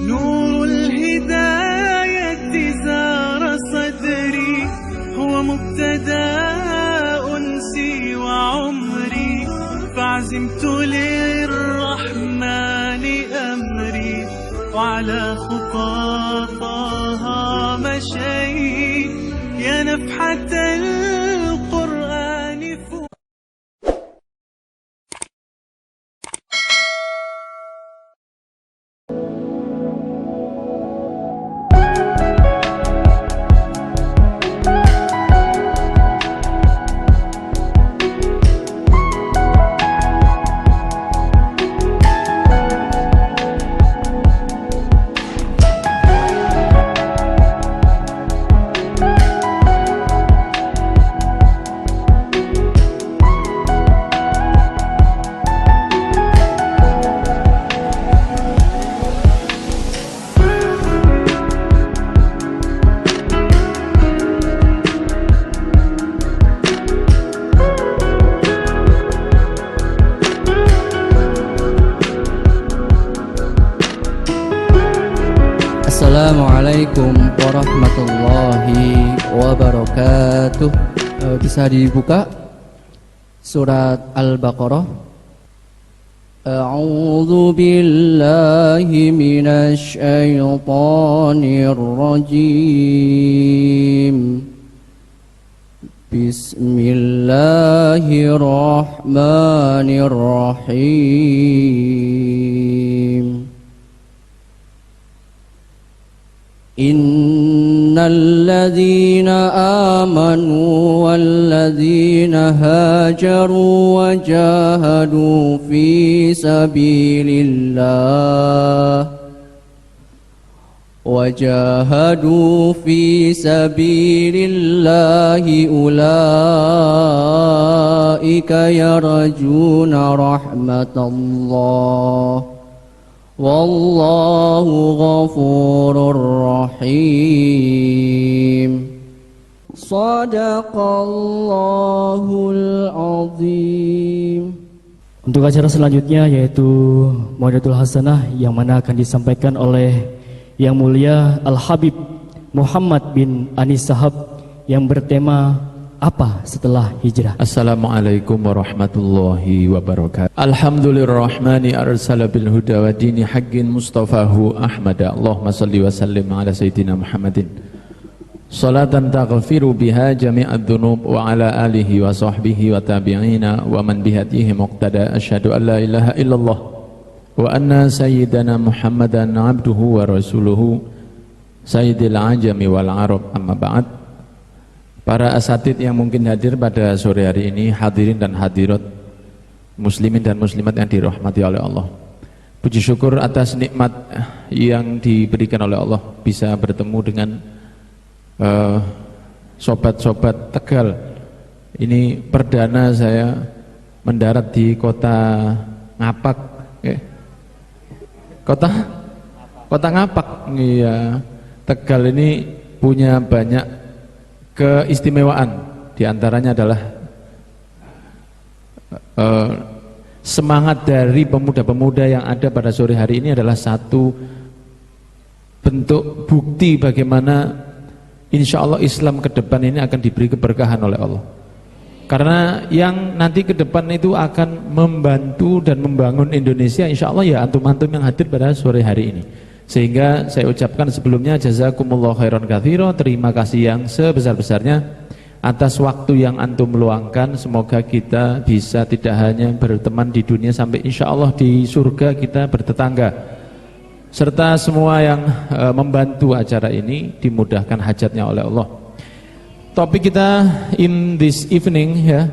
نور الهداية زار صدري، هو مبتدأ أنسي وعمري، فعزمت للرحمن أمري، وعلى خطاها مشيت يا نفحة القرآن فوق. Assalamualaikum warahmatullahi wabarakatuh. Bisa dibuka surat Al-Baqarah. A'udzu billahi minasy syaithanir rajim. Bismillahirrahmanirrahim. Innalladzina amanu walladzina hajaru wajahadu fi sabilillahi ulaika yarjuna rahmatallah. Wallahu ghafurur rahim. Shadaqallahul azim. Untuk acara selanjutnya yaitu Mau'izatul Hasanah yang mana akan disampaikan oleh Yang Mulia Al-Habib Muhammad bin Anis Sahab yang bertema apa setelah hijrah. Assalamualaikum warahmatullahi wabarakatuh. Alhamdulillahirrahmani arsala bil huda wa dini haqqin mustafahu ahmada. Allahumma salli wa sallim ala sayyidina Muhammadin salatan taghfiru biha jami'ad dhunub wa ala alihi wa sahbihi wa tabi'ina wa man bihadihi muqtada. Asyhadu an la ilaha illallah wa anna sayyidana Muhammadan abduhu wa rasuluhu sayyidil ajami wal arab. Amma ba'd. Para asatid yang mungkin hadir pada sore hari ini, hadirin dan hadirat, muslimin dan muslimat yang dirahmati oleh Allah. Puji syukur atas nikmat yang diberikan oleh Allah bisa bertemu dengan sobat-sobat Tegal. Ini perdana saya mendarat di kota Ngapak. Kota Ngapak. Iya. Tegal ini punya banyak keistimewaan, diantaranya adalah semangat dari pemuda-pemuda yang ada pada sore hari ini adalah satu bentuk bukti bagaimana insya Allah Islam ke depan ini akan diberi keberkahan oleh Allah. Karena yang nanti ke depan itu akan membantu dan membangun Indonesia insya Allah ya antum-antum yang hadir pada sore hari ini. Sehingga saya ucapkan sebelumnya jazakumullah khairan katsira, terima kasih yang sebesar-besarnya atas waktu yang antum meluangkan. Semoga kita bisa tidak hanya berteman di dunia, sampai insya Allah di surga kita bertetangga. Serta semua yang membantu acara ini dimudahkan hajatnya oleh Allah. Topik kita in this evening ya,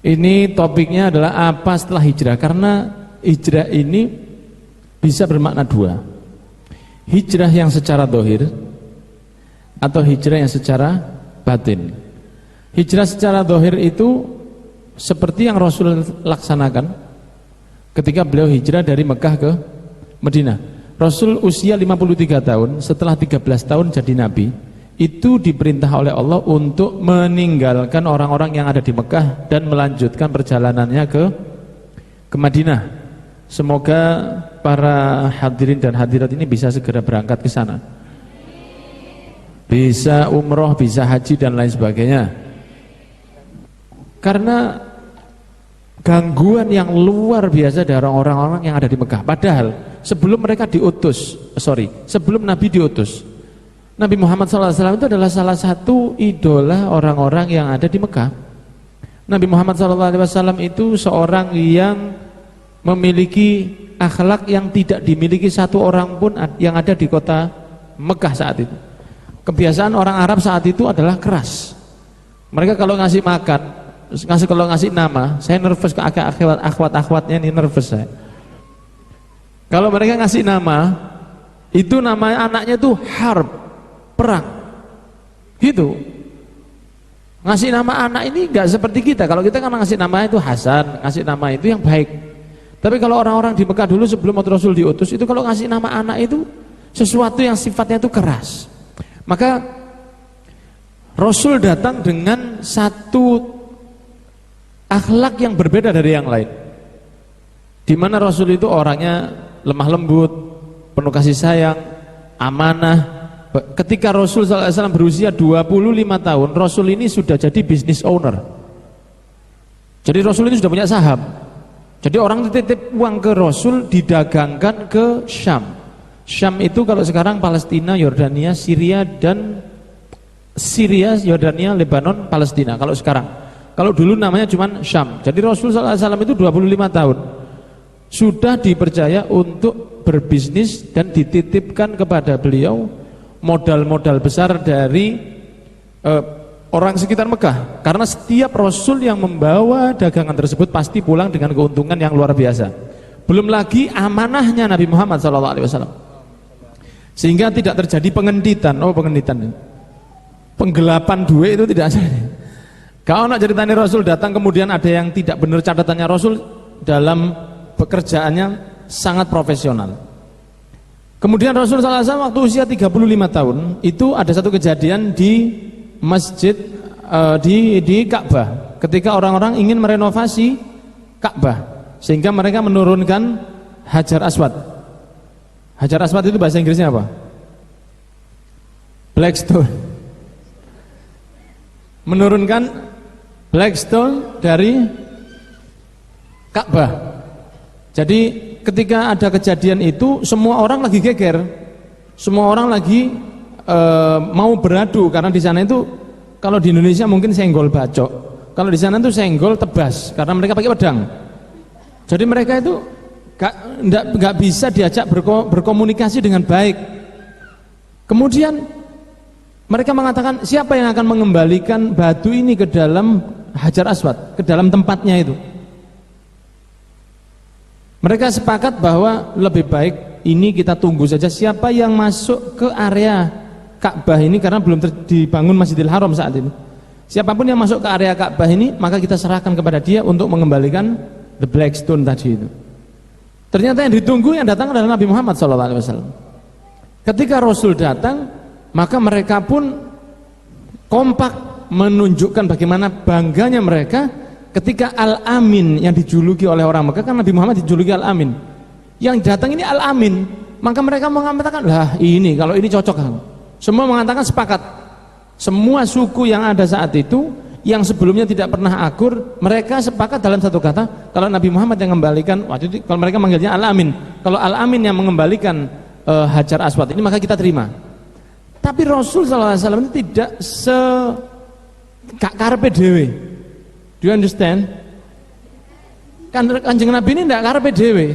ini topiknya adalah apa setelah hijrah. Karena hijrah ini bisa bermakna dua, hijrah yang secara zahir atau hijrah yang secara batin. Hijrah secara zahir itu seperti yang Rasul laksanakan ketika beliau hijrah dari Mekah ke Madinah. Rasul usia 53 tahun, setelah 13 tahun jadi nabi, itu diperintah oleh Allah untuk meninggalkan orang-orang yang ada di Mekah dan melanjutkan perjalanannya ke Madinah. Semoga para hadirin dan hadirat ini bisa segera berangkat ke sana. Bisa umroh, bisa haji dan lain sebagainya. Karena gangguan yang luar biasa dari orang-orang yang ada di Mekah. Padahal sebelum mereka sebelum Nabi diutus, Nabi Muhammad SAW itu adalah salah satu idola orang-orang yang ada di Mekah. Nabi Muhammad SAW itu seorang yang memiliki akhlak yang tidak dimiliki satu orang pun yang ada di kota Mekah saat itu. Kebiasaan orang Arab saat itu adalah keras. Mereka kalau ngasih makan, kalau ngasih nama, saya nervous ke akhwat-akhwatnya ini nervous saya. Kalau mereka ngasih nama, itu nama anaknya tuh harb, perang. Gitu. Ngasih nama anak ini enggak seperti kita. Kalau kita kan ngasih nama itu Hasan, ngasih nama itu yang baik. Tapi kalau orang-orang di Mekah dulu sebelum Rasul diutus itu kalau ngasih nama anak itu sesuatu yang sifatnya itu keras. Maka Rasul datang dengan satu akhlak yang berbeda dari yang lain. Di mana Rasul itu orangnya lemah lembut, penuh kasih sayang, amanah. Ketika Rasul SAW berusia 25 tahun, Rasul ini sudah jadi business owner. Jadi Rasul ini sudah punya saham. Jadi orang titip uang ke Rasul didagangkan ke Syam. Syam itu kalau sekarang Palestina, Yordania, Syria, Yordania, Lebanon, Palestina. Kalau sekarang, kalau dulu namanya cuma Syam. Jadi Rasul SAW itu 25 tahun sudah dipercaya untuk berbisnis dan dititipkan kepada beliau modal-modal besar dari orang sekitar Mekah. Karena setiap Rasul yang membawa dagangan tersebut pasti pulang dengan keuntungan yang luar biasa. Belum lagi amanahnya Nabi Muhammad SAW, sehingga tidak terjadi pengentitan. Penggelapan duit itu tidak ada. Kalau nak ceritanya Rasul datang kemudian ada yang tidak benar catatannya, Rasul dalam pekerjaannya sangat profesional. Kemudian Rasul SAW waktu usia 35 tahun itu ada satu kejadian di masjid di Ka'bah ketika orang-orang ingin merenovasi Ka'bah sehingga mereka menurunkan Hajar Aswad. Hajar Aswad itu bahasa Inggrisnya apa? Blackstone. Menurunkan Blackstone dari Ka'bah. Jadi ketika ada kejadian itu semua orang lagi geger, semua orang lagi mau beradu karena di sana itu kalau di Indonesia mungkin senggol bacok, kalau di sana itu senggol tebas karena mereka pakai pedang. Jadi mereka itu nggak bisa diajak berkomunikasi dengan baik. Kemudian mereka mengatakan siapa yang akan mengembalikan batu ini ke dalam Hajar Aswad, ke dalam tempatnya itu. Mereka sepakat bahwa lebih baik ini kita tunggu saja siapa yang masuk ke area Ka'bah ini karena belum dibangun Masjidil Haram saat ini. Siapapun yang masuk ke area Ka'bah ini maka kita serahkan kepada dia untuk mengembalikan the Blackstone tadi itu. Ternyata yang ditunggu yang datang adalah Nabi Muhammad SAW. Ketika Rasul datang maka mereka pun kompak menunjukkan bagaimana bangganya mereka ketika Al-Amin yang dijuluki oleh orang Mekah, kan Nabi Muhammad dijuluki Al-Amin. Yang datang ini Al-Amin, maka mereka mengatakan, lah ini kalau ini cocok kan. Semua mengatakan sepakat. Semua suku yang ada saat itu yang sebelumnya tidak pernah akur, mereka sepakat dalam satu kata, kalau Nabi Muhammad yang mengembalikan, waktu itu kalau mereka manggilnya Al-Amin, kalau Al-Amin yang mengembalikan Hajar Aswad ini maka kita terima. Tapi Rasul SAW itu tidak karepe dhewe. Do you understand? Kanjeng Nabi ini tidak karepe dhewe.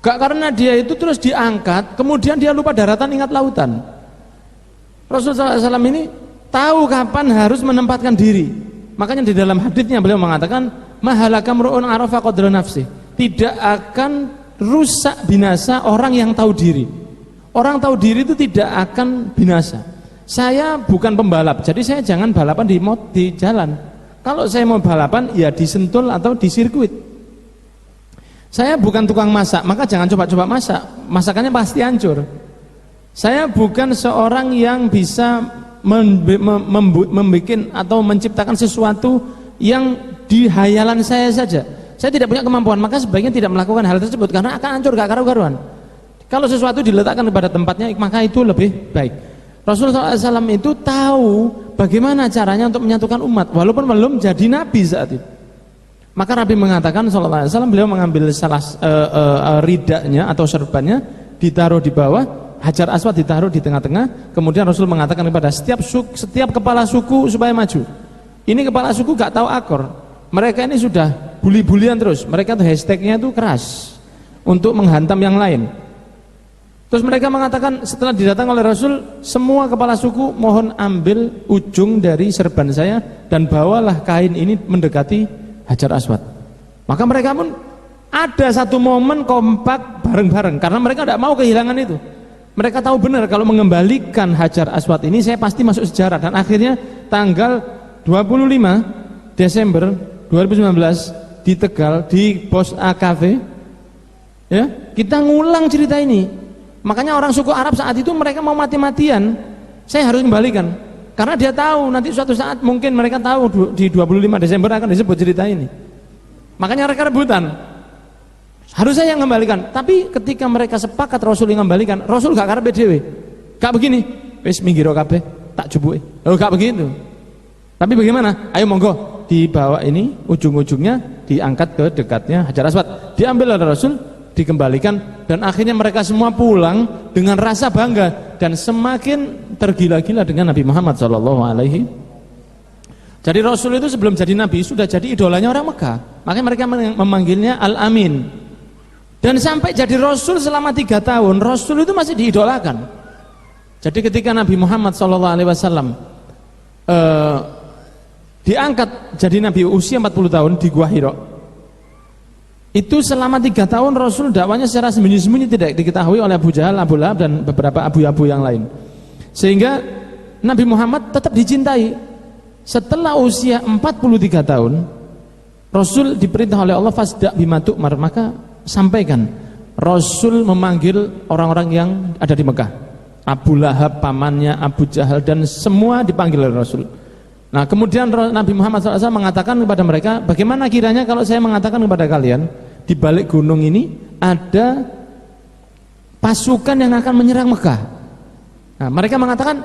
Gak karena dia itu terus diangkat, kemudian dia lupa daratan ingat lautan. Rasul SAW ini tahu kapan harus menempatkan diri. Makanya di dalam hadisnya beliau mengatakan, mahalakam ru'un arafa qadra nafsi. Tidak akan rusak binasa orang yang tahu diri. Orang tahu diri itu tidak akan binasa. Saya bukan pembalap, jadi saya jangan balapan di jalan. Kalau saya mau balapan, ya di Sentul atau di sirkuit. Saya bukan tukang masak, maka jangan coba-coba masak. Masakannya pasti hancur. Saya bukan seorang yang bisa membuat atau menciptakan sesuatu yang di hayalan saya saja. saya tidak punya kemampuan, maka sebaiknya tidak melakukan hal tersebut karena akan hancur gak karu-karuan. Kalau sesuatu diletakkan pada tempatnya, maka itu lebih baik. Rasulullah SAW itu tahu bagaimana caranya untuk menyatukan umat walaupun belum jadi nabi saat itu. Maka Nabi mengatakan sallallahu alaihi wasallam, beliau mengambil salah ridanya atau serbannya, ditaruh di bawah, Hajar Aswad ditaruh di tengah-tengah. Kemudian Rasul mengatakan kepada setiap kepala suku supaya maju. Ini kepala suku gak tahu akor. Mereka ini sudah bully-bulian terus. Mereka tuh hashtagnya itu keras untuk menghantam yang lain. Terus mereka mengatakan setelah didatang oleh Rasul, semua kepala suku mohon ambil ujung dari serban saya dan bawalah kain ini mendekati Hajar Aswad. Maka mereka pun ada satu momen kompak bareng-bareng karena mereka tidak mau kehilangan itu. Mereka tahu benar kalau mengembalikan Hajar Aswad ini saya pasti masuk sejarah. Dan akhirnya tanggal 25 Desember 2019 di Tegal di pos AKV ya, kita ngulang cerita ini. Makanya orang suku Arab saat itu mereka mau mati-matian, saya harus kembalikan. Karena dia tahu nanti suatu saat mungkin mereka tahu di 25 Desember akan disebut cerita ini. Makanya mereka rebutan. Harus saya yang kembalikan. Tapi ketika mereka sepakat Rasul yang kembalikan, Rasul gak karepe dhewe. Gak begini, wis minggir kabeh, tak jubuke. Oh gak begitu. Tapi bagaimana? Ayo monggo dibawa ini ujung-ujungnya diangkat ke dekatnya Hajar Aswad. Diambil oleh Rasul, dikembalikan dan akhirnya mereka semua pulang dengan rasa bangga dan semakin tergila-gila dengan Nabi Muhammad SAW. Jadi Rasul itu sebelum jadi Nabi sudah jadi idolanya orang Mekah. Makanya mereka memanggilnya Al-Amin. Dan sampai jadi Rasul selama 3 tahun, Rasul itu masih diidolakan. Jadi ketika Nabi Muhammad SAW diangkat jadi Nabi usia 40 tahun di Gua Hira, itu selama 3 tahun Rasul dakwanya secara sembunyi-sembunyi tidak diketahui oleh Abu Jahal, Abu Lahab dan beberapa abu-abu yang lain. Sehingga Nabi Muhammad tetap dicintai. Setelah usia 43 tahun Rasul diperintah oleh Allah fasda' bima tu'mar, maka sampaikan. Rasul memanggil orang-orang yang ada di Mekah, Abu Lahab, pamannya, Abu Jahal dan semua dipanggil oleh Rasul. Nah kemudian Nabi Muhammad SAW mengatakan kepada mereka, bagaimana kiranya kalau saya mengatakan kepada kalian di balik gunung ini ada pasukan yang akan menyerang Mekah. Nah, mereka mengatakan,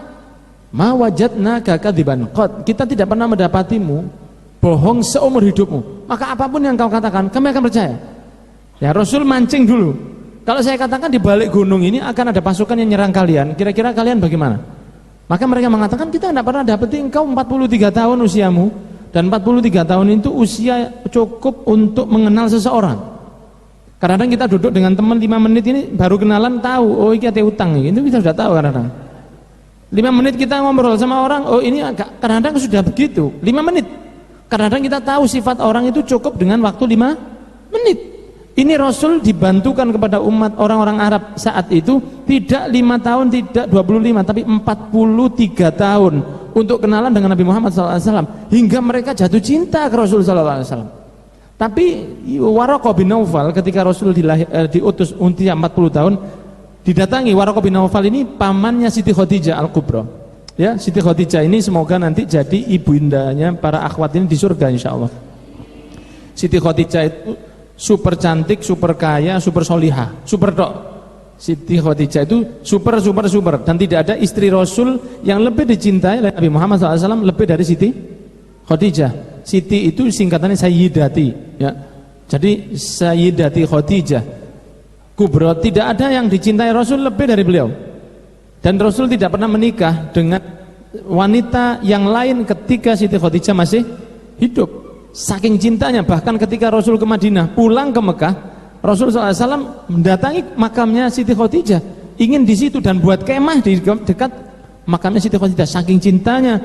ma wajadna kadziban qad, kita tidak pernah mendapatimu bohong seumur hidupmu. Maka apapun yang kau katakan, kami akan percaya. Ya Rasul mancing dulu. Kalau saya katakan di balik gunung ini akan ada pasukan yang menyerang kalian, kira-kira kalian bagaimana? Maka mereka mengatakan kita tidak pernah dapetin engkau 43 tahun usiamu, dan 43 tahun itu usia cukup untuk mengenal seseorang. Kadang-kadang kita duduk dengan teman 5 menit ini baru kenalan tahu, oh ini ada utang, itu kita sudah tahu kadang-kadang. 5 menit kita ngobrol sama orang, oh ini kadang-kadang sudah begitu, 5 menit. Kadang-kadang kita tahu sifat orang itu cukup dengan waktu 5 menit. Ini Rasul dibantukan kepada umat orang-orang Arab saat itu tidak 5 tahun, tidak 25, tapi 43 tahun untuk kenalan dengan Nabi Muhammad SAW hingga mereka jatuh cinta ke Rasul SAW. Tapi Waraqah bin Naufal ketika Rasul diutus usia 40 tahun didatangi. Waraqah bin Naufal ini pamannya Siti Khadijah Al-Kubra. Ya, Siti Khadijah ini semoga nanti jadi ibundanya para akhwat ini di surga insyaallah. Siti Khadijah itu super cantik, super kaya, super solihah, super tok. Siti Khadijah itu super dan tidak ada istri Rasul yang lebih dicintai oleh Nabi Muhammad SAW lebih dari Siti Khadijah. Siti itu singkatannya Sayyidati ya. Jadi Sayyidati Khadijah Kubra, tidak ada yang dicintai Rasul lebih dari beliau. Dan Rasul tidak pernah menikah dengan wanita yang lain ketika Siti Khadijah masih hidup. Saking cintanya, bahkan ketika Rasul ke Madinah pulang ke Mekah, Rasul SAW mendatangi makamnya Siti Khadijah, ingin di situ dan buat kemah di dekat makamnya Siti Khadijah. Saking cintanya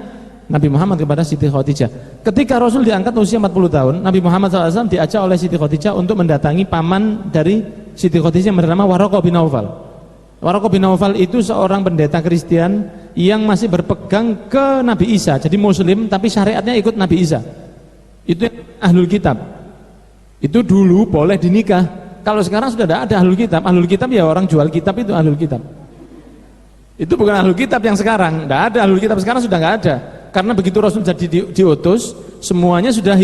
Nabi Muhammad kepada Siti Khadijah. Ketika Rasul diangkat usia 40 tahun, Nabi Muhammad SAW diajak oleh Siti Khadijah untuk mendatangi paman dari Siti Khadijah yang bernama Waraqah bin Naufal. Waraqah bin Naufal itu seorang pendeta Kristen yang masih berpegang ke Nabi Isa, jadi Muslim tapi syariatnya ikut Nabi Isa. Itu ahlul kitab. Itu dulu boleh dinikah. Kalau sekarang sudah tidak ada ahlul kitab. Ahlul kitab ya orang jual kitab itu ahlul kitab. Itu bukan ahlul kitab yang sekarang. Tidak ada ahlul kitab sekarang, sudah nggak ada. Karena begitu Rasul jadi diutus, semuanya sudah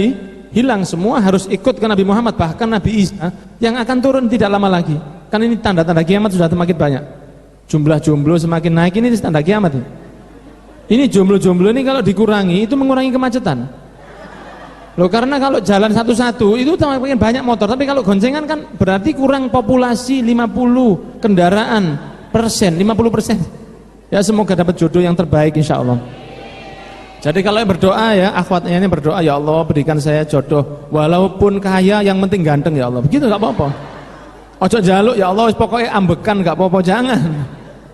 hilang, semua harus ikut ke Nabi Muhammad. Bahkan Nabi Isa yang akan turun tidak lama lagi. Kan ini tanda-tanda kiamat sudah semakin banyak. Jumlah jomblo semakin naik, ini tanda kiamat ini. Ini jomblo-jomblo ini kalau dikurangi itu mengurangi kemacetan. Loh, karena kalau jalan satu-satu itu semakin banyak motor, tapi kalau goncengan kan berarti kurang populasi 50 kendaraan persen, 50%. Ya semoga dapat jodoh yang terbaik insya Allah. Jadi kalau yang berdoa ya, akhwatnya ini berdoa, ya Allah berikan saya jodoh walaupun kaya yang penting ganteng ya Allah. Begitu enggak apa-apa. Ojo jaluk ya Allah pokoknya ambekan enggak apa-apa, jangan.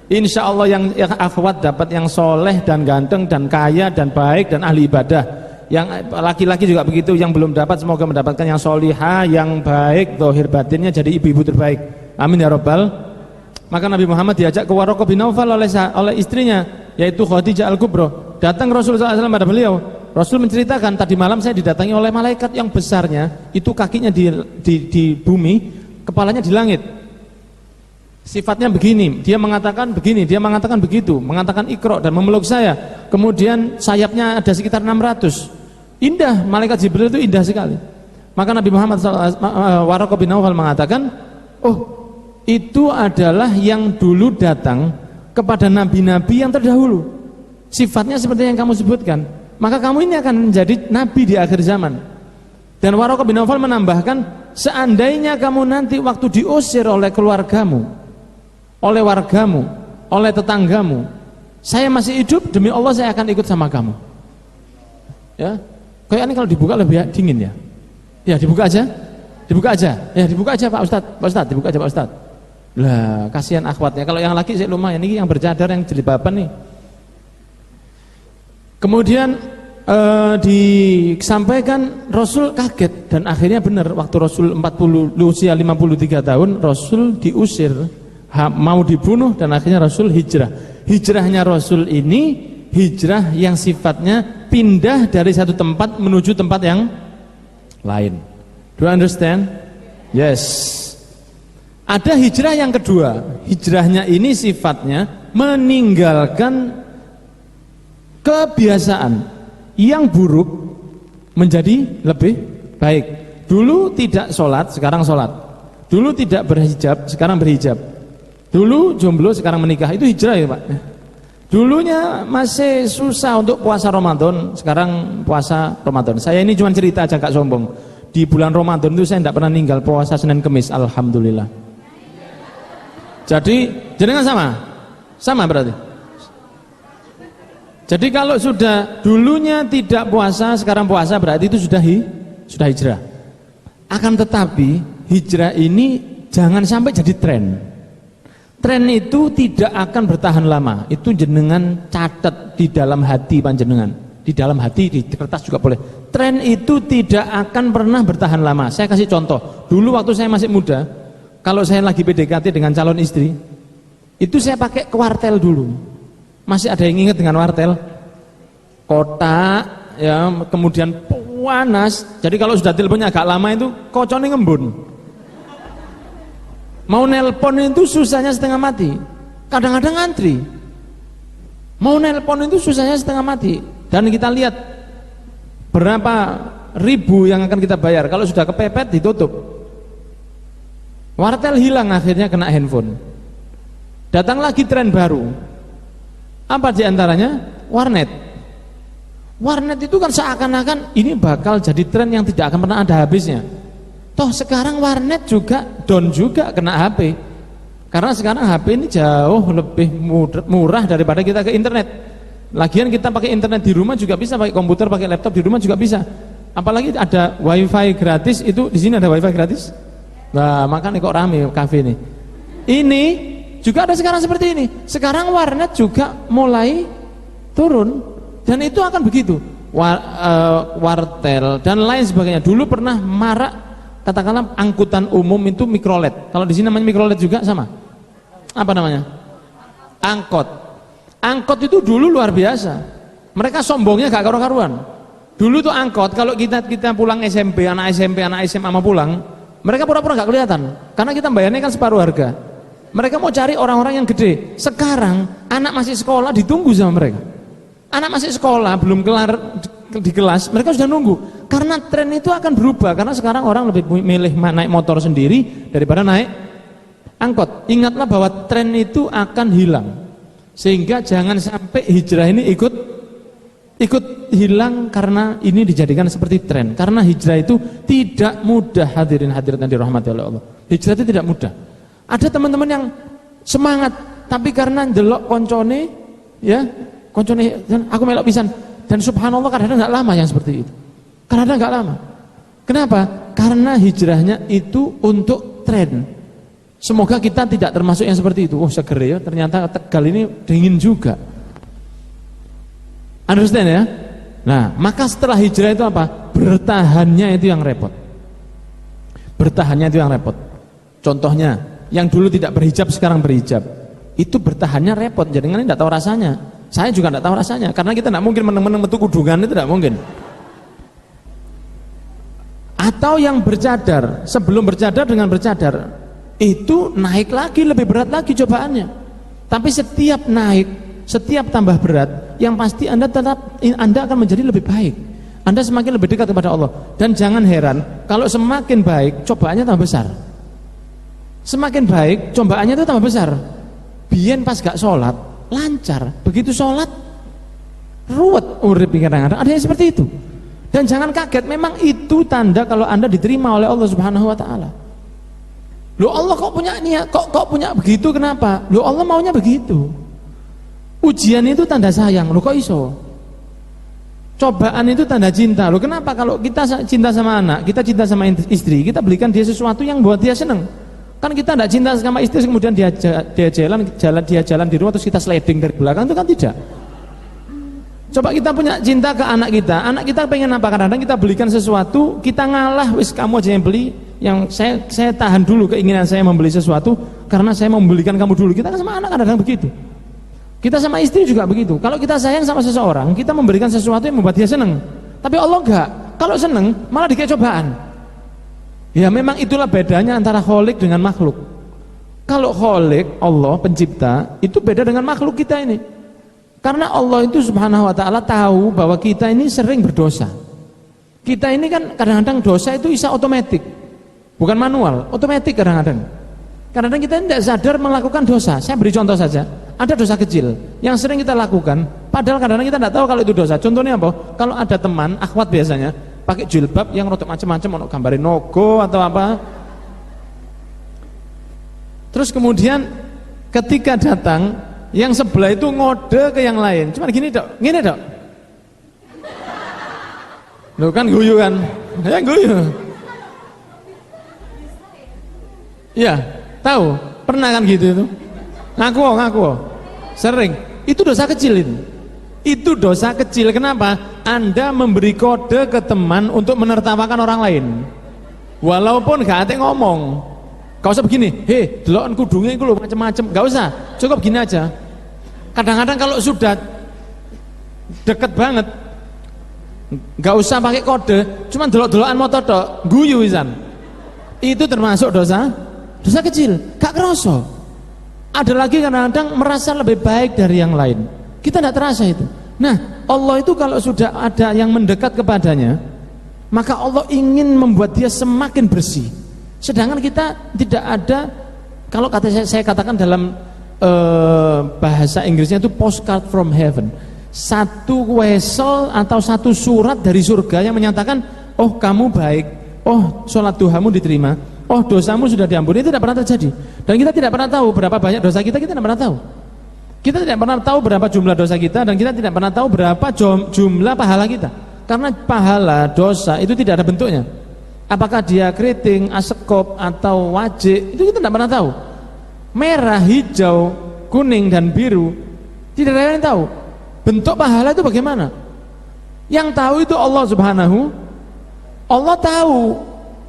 Insya Allah yang akhwat dapat yang soleh dan ganteng dan kaya dan baik dan ahli ibadah. Yang laki-laki juga begitu, yang belum dapat semoga mendapatkan yang solihah, yang baik, zahir batinnya jadi ibu-ibu terbaik. Amin ya Rabbal. Maka Nabi Muhammad diajak ke Waraqah bin Naufal oleh istrinya, yaitu Khadijah Al-Kubra. Datang Rasulullah SAW pada beliau. Rasul menceritakan, tadi malam saya didatangi oleh malaikat yang besarnya, itu kakinya di bumi, kepalanya di langit. Sifatnya begini, dia mengatakan begini, dia mengatakan begitu, mengatakan Iqra dan memeluk saya. Kemudian sayapnya ada sekitar 600. Indah, malaikat Jibril itu indah sekali. Maka Nabi Muhammad Waraqah bin Naufal mengatakan, oh itu adalah yang dulu datang kepada nabi-nabi yang terdahulu. Sifatnya seperti yang kamu sebutkan. Maka kamu ini akan menjadi nabi di akhir zaman. Dan Waraqah bin Naufal menambahkan, seandainya kamu nanti waktu diusir oleh keluargamu, oleh wargamu, oleh tetanggamu, saya masih hidup, demi Allah saya akan ikut sama kamu. Ya, kayak ini kalau dibuka lebih dingin ya. Ya dibuka aja, dibuka aja. Ya dibuka aja Pak Ustadz, dibuka aja Pak Ustadz. Lah kasihan akhwatnya. Kalau yang laki sih lumayan, ini yang bercadar, yang jilbaban nih. Kemudian disampaikan, Rasul kaget dan akhirnya benar, waktu Rasul usia 53 tahun Rasul diusir, mau dibunuh, dan akhirnya Rasul hijrah. Hijrahnya Rasul ini hijrah yang sifatnya pindah dari satu tempat menuju tempat yang lain. Do you understand? Yes. Ada hijrah yang kedua. Hijrahnya ini sifatnya meninggalkan kebiasaan yang buruk menjadi lebih baik. Dulu tidak sholat, sekarang sholat. Dulu tidak berhijab, sekarang berhijab. Dulu jomblo, sekarang menikah. Itu hijrah ya Pak. Dulunya masih susah untuk puasa Ramadan, sekarang puasa Ramadan. Saya ini cuma cerita aja, gak sombong. Di bulan Ramadan itu saya tidak pernah ninggal puasa Senin Kemis, alhamdulillah. Jadi jenengan sama berarti. Jadi kalau sudah dulunya tidak puasa, sekarang puasa, berarti itu sudah hijrah. Akan tetapi hijrah ini jangan sampai jadi tren. Tren itu tidak akan bertahan lama. Itu jenengan catat di dalam hati panjenengan. Di dalam hati, di kertas juga boleh. Tren itu tidak akan pernah bertahan lama. Saya kasih contoh. Dulu waktu saya masih muda, kalau saya lagi PDKT dengan calon istri, itu saya pakai kuartel dulu. Masih ada yang ingat dengan wartel? Kotak, ya, kemudian panas. Jadi kalau sudah teleponnya agak lama itu kocone ngembun. Mau nelpon itu susahnya setengah mati. Kadang-kadang ngantri. Mau nelpon itu susahnya setengah mati. Dan kita lihat berapa ribu yang akan kita bayar. Kalau sudah kepepet ditutup. Wartel hilang, akhirnya kena handphone. Datang lagi tren baru. Apa diantaranya? Warnet. Warnet itu kan seakan-akan ini bakal jadi tren yang tidak akan pernah ada habisnya. Toh sekarang warnet juga down juga kena HP. Karena sekarang HP ini jauh lebih murah daripada kita ke internet. Lagian kita pakai internet di rumah juga bisa, pakai komputer, pakai laptop di rumah juga bisa. Apalagi ada wifi gratis, itu di sini ada wifi gratis. Nah, makanya kok rame kafe ini. Ini juga ada sekarang seperti ini. Sekarang warnet juga mulai turun dan itu akan begitu. Wartel dan lain sebagainya. Dulu pernah marak, katakanlah angkutan umum itu mikrolet. Kalau di sini namanya mikrolet juga sama. Apa namanya? Angkot. Angkot itu dulu luar biasa. Mereka sombongnya gak karu-karuan. Dulu tuh angkot, kalau kita pulang SMP, anak SMA mau pulang, mereka pura-pura gak kelihatan. Karena kita bayarnya kan separuh harga. Mereka mau cari orang-orang yang gede. Sekarang anak masih sekolah ditunggu sama mereka. Anak masih sekolah belum kelar di kelas, mereka sudah nunggu. Karena tren itu akan berubah, karena sekarang orang lebih milih naik motor sendiri daripada naik angkot. Ingatlah bahwa tren itu akan hilang, sehingga jangan sampai hijrah ini ikut hilang karena ini dijadikan seperti tren. Karena hijrah itu tidak mudah, hadirin hadirat yang dirahmati oleh Allah. Hijrah itu tidak mudah. Ada teman-teman yang semangat, tapi karena delok koncone, ya koncone aku melok pisan, dan subhanallah kadang-kadang nggak lama yang seperti itu. Kadang-kadang nggak lama. Kenapa? Karena hijrahnya itu untuk tren. Semoga kita tidak termasuk yang seperti itu. Oh seger ya, ternyata Tegal ini dingin juga. Understand ya? Nah, maka setelah hijrah itu apa? Bertahannya itu yang repot. Bertahannya itu yang repot. Contohnya, yang dulu tidak berhijab sekarang berhijab. Itu bertahannya repot. Jadi ini tidak tahu rasanya. Saya juga tidak tahu rasanya. Karena kita tidak mungkin meneng-meneng metu kudungan, itu tidak mungkin. Atau yang bercadar, sebelum bercadar dengan bercadar, itu naik lagi, lebih berat lagi cobaannya. Tapi setiap naik, setiap tambah berat, yang pasti Anda akan menjadi lebih baik. Anda semakin lebih dekat kepada Allah. Dan jangan heran kalau semakin baik cobaannya tambah besar. Semakin baik cobaannya itu tambah besar. Biyen pas gak sholat lancar, begitu sholat ruwet urip kadang-kadang. Ada yang seperti itu. Dan jangan kaget, memang itu tanda kalau Anda diterima oleh Allah Subhanahu wa taala. Loh Allah kok punya niat, kok punya begitu, kenapa? Loh Allah maunya begitu. Ujian itu tanda sayang, loh kok iso? Cobaan itu tanda cinta, loh kenapa? Kalau kita cinta sama anak, kita cinta sama istri, kita belikan dia sesuatu yang buat dia seneng. Kan kita tidak cinta sama istri, kemudian dia jalan di rumah terus kita sliding dari belakang, itu kan tidak. Coba kita punya cinta ke anak kita pengen apa? Kadang-kadang kita belikan sesuatu, kita ngalah, wis kamu aja yang beli, yang saya tahan dulu keinginan saya membeli sesuatu karena saya membelikan kamu dulu. Kita kan sama anak kadang-kadang begitu. Kita sama istri juga begitu. Kalau kita sayang sama seseorang, kita memberikan sesuatu yang membuat dia senang. Tapi Allah enggak. Kalau senang malah dikasih cobaan. Ya memang itulah bedanya antara kholik dengan makhluk. Kalau kholik, Allah pencipta, itu beda dengan makhluk kita ini. Karena Allah itu Subhanahu wa taala tahu bahwa kita ini sering berdosa. Kita ini kan kadang-kadang dosa itu bisa otomatis. Bukan manual, otomatis kadang-kadang. Kadang-kadang kita tidak sadar melakukan dosa. Saya beri contoh saja. Ada dosa kecil yang sering kita lakukan, padahal kadang-kadang kita tidak tahu kalau itu dosa. Contohnya apa? Kalau ada teman, akhwat biasanya pakai jilbab yang rotok macam-macam, ono gambarin nogo atau apa. Terus kemudian ketika datang, yang sebelah itu ngode ke yang lain. Cuman gini dok, Loh kan guyu kan? Ya guyu. Iya, tahu? Pernah kan gitu itu? Ngaku. Sering. Itu dosa kecil itu. Itu dosa kecil. Kenapa? Anda memberi kode ke teman untuk menertawakan orang lain. Walaupun gak ada ngomong. Gak usah begini, delokan kudungnya itu loh macam-macam. Gak usah, cukup gini aja. Kadang-kadang kalau sudah deket banget, gak usah pakai kode, cuman delok-delokan motor tok, guyu wisan. Itu termasuk dosa kecil, gak kerasa. Ada lagi kadang-kadang merasa lebih baik dari yang lain. Kita tidak terasa itu. Nah, Allah itu kalau sudah ada yang mendekat kepadanya, maka Allah ingin membuat dia semakin bersih. Sedangkan kita tidak ada, kalau saya katakan dalam bahasa Inggrisnya itu postcard from heaven. Satu wesel atau satu surat dari surga yang menyatakan, oh kamu baik, oh sholat duhamu diterima, oh dosamu sudah diampuni. Itu tidak pernah terjadi. Dan kita tidak pernah tahu berapa banyak dosa kita tidak pernah tahu. Kita tidak pernah tahu berapa jumlah dosa kita, dan kita tidak pernah tahu berapa jumlah pahala kita. Karena pahala dosa itu tidak ada bentuknya. Apakah dia keriting, asekop atau wajik, itu kita tidak pernah tahu. Merah, hijau, kuning dan biru, tidak ada yang tahu. Bentuk pahala itu bagaimana? Yang tahu itu Allah Subhanahu. Allah tahu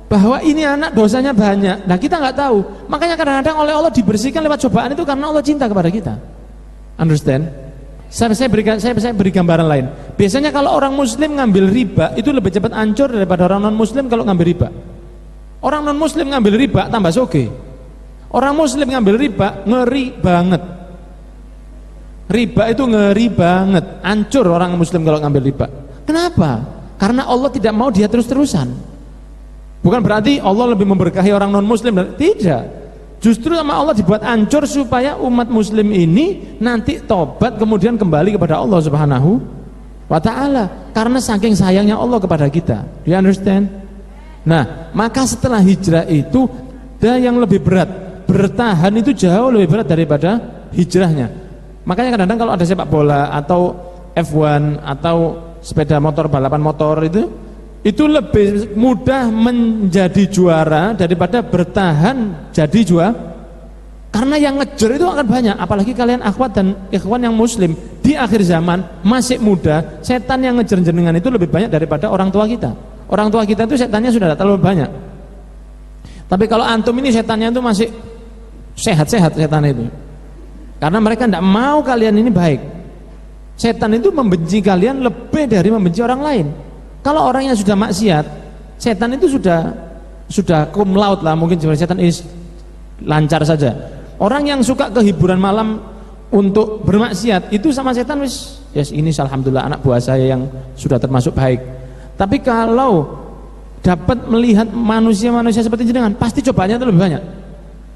bahwa ini anak dosanya banyak. Nah kita nggak tahu. Makanya kadang-kadang oleh Allah dibersihkan lewat cobaan itu karena Allah cinta kepada kita. Understand? Saya beri gambaran lain. Biasanya kalau orang Muslim ngambil riba itu lebih cepat hancur daripada orang non Muslim kalau ngambil riba. Orang non Muslim ngambil riba tambah soge. Orang Muslim ngambil riba ngeri banget. Riba itu ngeri banget, hancur orang Muslim kalau ngambil riba. Kenapa? Karena Allah tidak mau dia terus-terusan. Bukan berarti Allah lebih memberkahi orang non-muslim, tidak. Justru sama Allah dibuat hancur supaya umat muslim ini nanti tobat kemudian kembali kepada Allah Subhanahu wa ta'ala, karena saking sayangnya Allah kepada kita. Do you understand? Nah, maka setelah hijrah itu ada yang lebih berat. Bertahan itu jauh lebih berat daripada hijrahnya. Makanya kadang-kadang kalau ada sepak bola atau F1 atau sepeda motor, balapan motor itu lebih mudah menjadi juara daripada bertahan jadi juara. Karena yang ngejar itu akan banyak, apalagi kalian akhwat dan ikhwan yang muslim di akhir zaman masih muda, setan yang ngejar jenengan itu lebih banyak daripada orang tua kita. Orang tua kita itu setannya sudah terlalu banyak. Tapi kalau antum ini setannya itu masih sehat-sehat setan itu. Karena mereka tidak mau kalian ini baik. Setan itu membenci kalian lebih dari membenci orang lain. Kalau orang yang sudah maksiat, setan itu sudah cum laude lah, mungkin setan ini lancar saja. Orang yang suka ke hiburan malam untuk bermaksiat itu sama setan yes, ini alhamdulillah anak buah saya yang sudah termasuk baik. Tapi kalau dapat melihat manusia-manusia seperti jenengan, pasti cobaannya itu lebih banyak.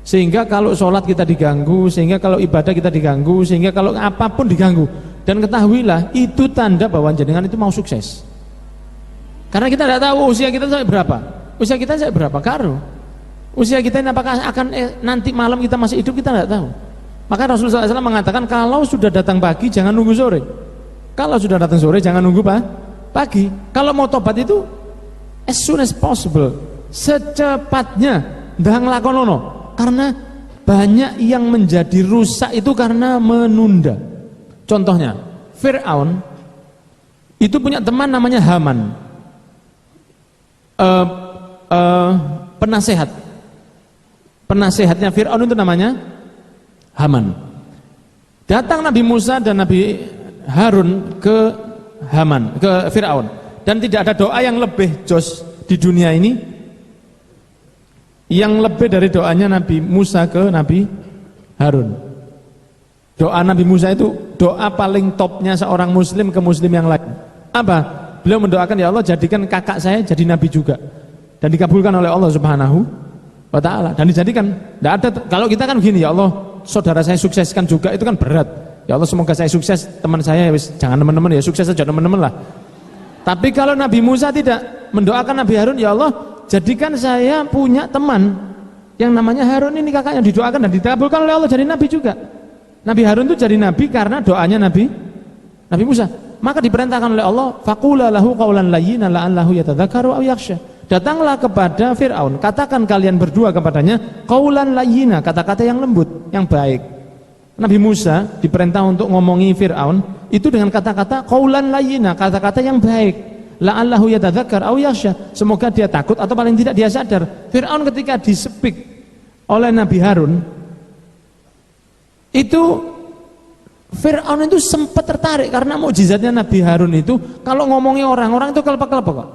Sehingga kalau sholat kita diganggu, sehingga kalau ibadah kita diganggu, sehingga kalau apapun diganggu. Dan ketahuilah itu tanda bahwa jenengan itu mau sukses. Karena kita tidak tahu usia kita sampai berapa. Usia kita sampai berapa? Karo. Usia kita ini apakah akan nanti malam kita masih hidup, kita tidak tahu. Maka Rasulullah SAW mengatakan kalau sudah datang pagi jangan nunggu sore. Kalau sudah datang sore jangan nunggu pagi. Kalau mau tobat itu as soon as possible, secepatnya, ndak nglakonono. Karena banyak yang menjadi rusak itu karena menunda. Contohnya, Fir'aun itu punya teman namanya Haman. Penasehatnya Fir'aun itu namanya Haman. Datang Nabi Musa dan Nabi Harun ke Fir'aun, dan tidak ada doa yang lebih jos di dunia ini yang lebih dari doanya Nabi Musa ke Nabi Harun. Doa Nabi Musa itu doa paling topnya seorang muslim ke muslim yang lain. Apa? Beliau mendoakan, ya Allah jadikan kakak saya jadi nabi juga, dan dikabulkan oleh Allah Subhanahu wa ta'ala. Dan dijadikan, tidak ada. Kalau kita kan begini, ya Allah saudara saya sukseskan juga, itu kan berat. Ya Allah semoga saya sukses, teman saya jangan teman-teman ya, sukses saja teman-teman lah. Tapi kalau Nabi Musa tidak, mendoakan Nabi Harun, ya Allah jadikan saya punya teman yang namanya Harun, ini kakaknya, didoakan dan dikabulkan oleh Allah jadi nabi juga. Nabi Harun itu jadi nabi karena doanya Nabi Musa. Maka diperintahkan oleh Allah, faqula lahu qawlan layyinan la'allahu yatadzakkaru aw yakhsha. Datanglah kepada Fir'aun, katakan kalian berdua kepadanya qawlan layyina, kata-kata yang lembut, yang baik. Nabi Musa diperintah untuk ngomongi Fir'aun itu dengan kata-kata qawlan layyina, kata-kata yang baik. La'allahu yatadzakkar aw yakhsha, semoga dia takut atau paling tidak dia sadar. Fir'aun ketika disepik oleh Nabi Harun itu, Fir'aun itu sempat tertarik karena mukjizatnya Nabi Harun itu kalau ngomongi orang itu kelepek-kelepek kok.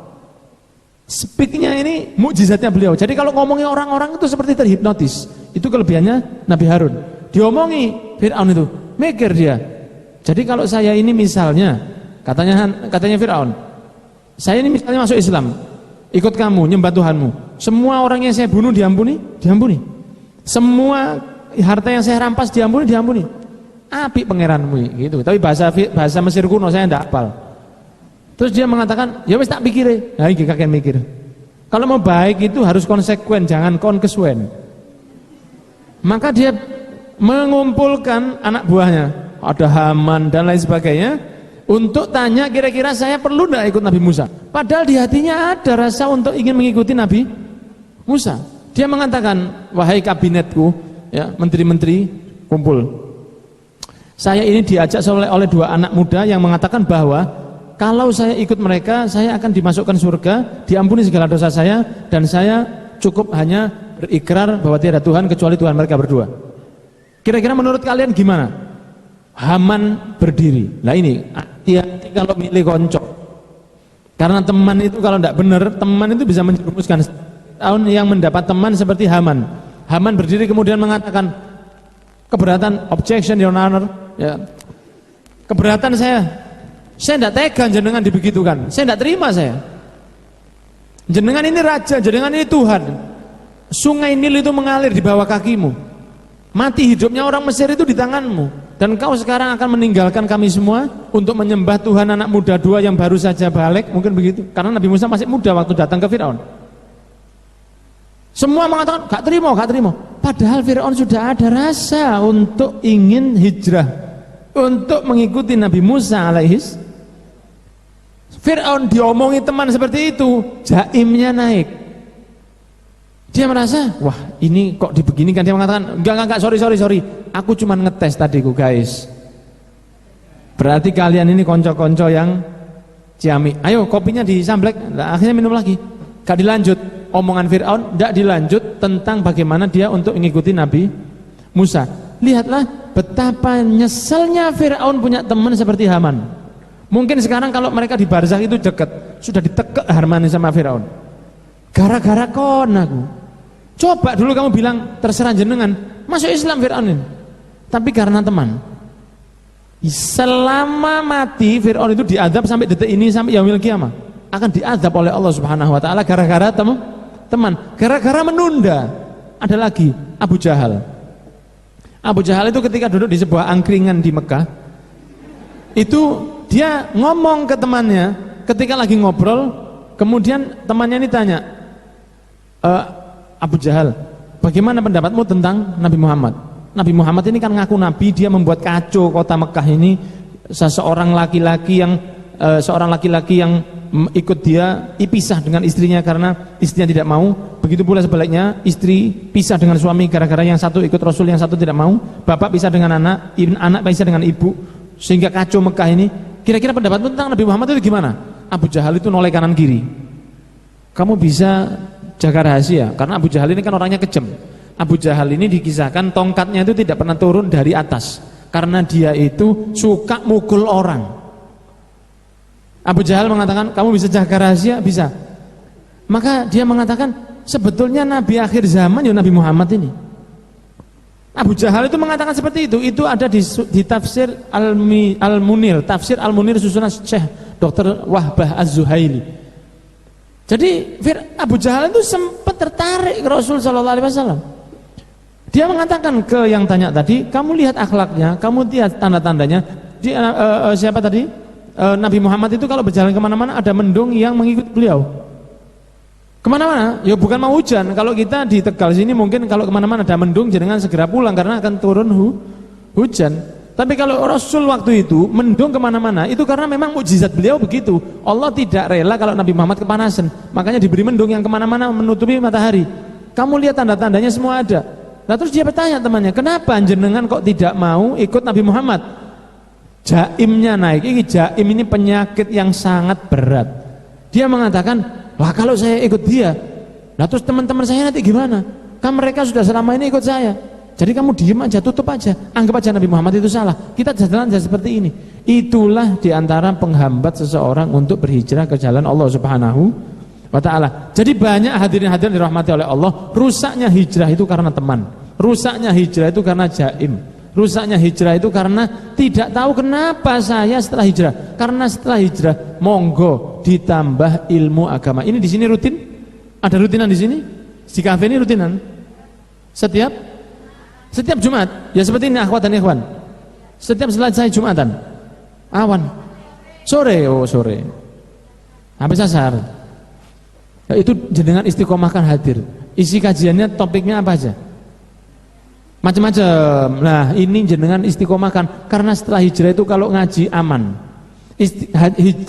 Speaknya ini mukjizatnya beliau. Jadi kalau ngomongi orang itu seperti terhipnotis. Itu kelebihannya Nabi Harun. Diomongi Fir'aun itu, mikir dia. Jadi kalau saya ini misalnya, katanya Fir'aun, saya ini misalnya masuk Islam, ikut kamu, nyembah Tuhanmu, semua orang yang saya bunuh diampuni. Semua harta yang saya rampas diampuni. Api pangeranmu gitu. Tapi bahasa Mesir kuno saya tidak hafal. Terus dia mengatakan, ya wis tak pikir. Nah, iki kakek mikir. Kalau mau baik itu harus konsekuen, jangan konkesuen. Maka dia mengumpulkan anak buahnya, ada Haman dan lain sebagainya, untuk tanya kira-kira saya perlu tidak ikut Nabi Musa. Padahal di hatinya ada rasa untuk ingin mengikuti Nabi Musa. Dia mengatakan, wahai kabinetku, ya, menteri-menteri, kumpul. Saya ini diajak oleh dua anak muda yang mengatakan bahwa kalau saya ikut mereka, saya akan dimasukkan surga, diampuni segala dosa saya, dan saya cukup hanya berikrar bahwa tiada Tuhan kecuali Tuhan mereka berdua. Kira-kira menurut kalian gimana? Haman berdiri. Nah ini, hati-hati kalau milih konco. Karena teman itu kalau tidak benar, teman itu bisa menjerumuskan. Tahun yang mendapat teman seperti Haman. Haman berdiri kemudian mengatakan, keberatan, objection your honor, ya. Keberatan saya. Saya tidak tega jenengan dibegitukan. Saya tidak terima saya. Jenengan ini raja, jenengan ini Tuhan. Sungai Nil itu mengalir di bawah kakimu. Mati hidupnya orang Mesir itu di tanganmu. Dan kau sekarang akan meninggalkan kami semua untuk menyembah Tuhan anak muda dua yang baru saja balik, mungkin begitu. Karena Nabi Musa masih muda waktu datang ke Firaun. Semua mengatakan gak terima, gak terima. Padahal Firaun sudah ada rasa untuk ingin hijrah, untuk mengikuti Nabi Musa alaihis. Firaun diomongi teman seperti itu, jaimnya naik. Dia merasa, wah ini kok dibeginikan. Dia mengatakan, enggak, sorry. Aku cuma ngetes tadiku guys. Berarti kalian ini konco-konco yang ciamik. Ayo kopinya disamblek. Nah, akhirnya minum lagi. Gak dilanjut. Omongan Fir'aun tidak dilanjut tentang bagaimana dia untuk mengikuti Nabi Musa. Lihatlah betapa nyeselnya Fir'aun punya teman seperti Haman. Mungkin sekarang kalau mereka di barzakh itu dekat, sudah ditekek Harmani sama Fir'aun. Gara-gara kon aku. Coba dulu kamu bilang terserah jenengan, masuk Islam Fir'aun ini. Tapi karena teman. Selama mati Fir'aun itu diadab sampai detik ini, sampai yaumil qiyamah. Akan diadab oleh Allah Subhanahu wa taala gara-gara teman. Gara-gara menunda. Ada lagi Abu Jahal. Abu Jahal itu ketika duduk di sebuah angkringan di Mekah, itu dia ngomong ke temannya ketika lagi ngobrol, kemudian temannya ini tanya, Abu Jahal, bagaimana pendapatmu tentang Nabi Muhammad? Nabi Muhammad ini kan ngaku Nabi, dia membuat kacau kota Mekah ini. Seorang laki-laki yang ikut dia pisah dengan istrinya karena istrinya tidak mau. Begitu pula sebaliknya, istri pisah dengan suami gara-gara yang satu ikut Rasul, yang satu tidak mau. Bapak pisah dengan anak, anak pisah dengan ibu, sehingga kacau Mekah ini. Kira-kira pendapatmu tentang Nabi Muhammad itu gimana? Abu Jahal itu noleh kanan kiri. Kamu bisa jaga rahasia, karena Abu Jahal ini kan orangnya kejam. Abu Jahal ini dikisahkan tongkatnya itu tidak pernah turun dari atas, karena dia itu suka mukul orang. Abu Jahal mengatakan, kamu bisa jaga rahasia? Bisa. Maka dia mengatakan, sebetulnya Nabi akhir zaman ya Nabi Muhammad ini. Abu Jahal itu mengatakan seperti itu ada di tafsir Al-Munir, tafsir Al-Munir susunan Syekh Dr. Wahbah Az-Zuhaili. Jadi Abu Jahal itu sempat tertarik ke Rasul sallallahu alaihi wasallam. Dia mengatakan ke yang tanya tadi, kamu lihat akhlaknya, kamu lihat tanda-tandanya. Siapa tadi? Nabi Muhammad itu kalau berjalan kemana-mana ada mendung yang mengikut beliau. Kemana-mana? Ya bukan mau hujan. Kalau kita di Tegal sini mungkin kalau kemana-mana ada mendung, jangan segera pulang karena akan turun hujan. Tapi kalau Rasul waktu itu mendung kemana-mana, itu karena memang mukjizat beliau begitu. Allah tidak rela kalau Nabi Muhammad kepanasan, makanya diberi mendung yang kemana-mana menutupi matahari. Kamu lihat tanda-tandanya semua ada. Nah terus dia bertanya temannya, kenapa jenengan kok tidak mau ikut Nabi Muhammad? Jaimnya naik. Jaim ini penyakit yang sangat berat. Dia mengatakan, lah kalau saya ikut dia, nah terus teman-teman saya nanti gimana? Kan mereka sudah selama ini ikut saya. Jadi kamu diem aja, tutup aja, anggap aja Nabi Muhammad itu salah. Kita jalan seperti ini. Itulah diantara penghambat seseorang untuk berhijrah ke jalan Allah Subhanahu wa ta'ala. Jadi banyak hadirin-hadirin dirahmati oleh Allah, rusaknya hijrah itu karena teman, rusaknya hijrah itu karena jaim, rusaknya hijrah itu karena tidak tahu kenapa saya setelah hijrah. Karena setelah hijrah, monggo ditambah ilmu agama. Ini di sini rutin? Ada rutinan di sini? Di kafe ini rutinan? Setiap Jumat? Ya seperti ini akhwat dan ikhwan. Setiap selesai Jumatan. Awan. Sore, sore. Habis asar. Ya, itu jenengan istiqomahkan hadir. Isi kajiannya topiknya apa aja? Macam-macam. Nah, ini jenengan istiqomahkan. Karena setelah hijrah itu kalau ngaji aman.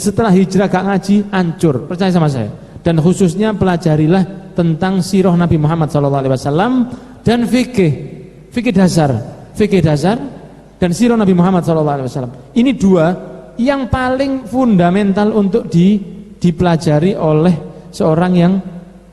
Setelah hijrah gak ngaji hancur. Percaya sama saya. Dan khususnya pelajarilah tentang sirah Nabi Muhammad SAW dan fikih dasar dan sirah Nabi Muhammad SAW. Ini dua yang paling fundamental untuk dipelajari oleh seorang yang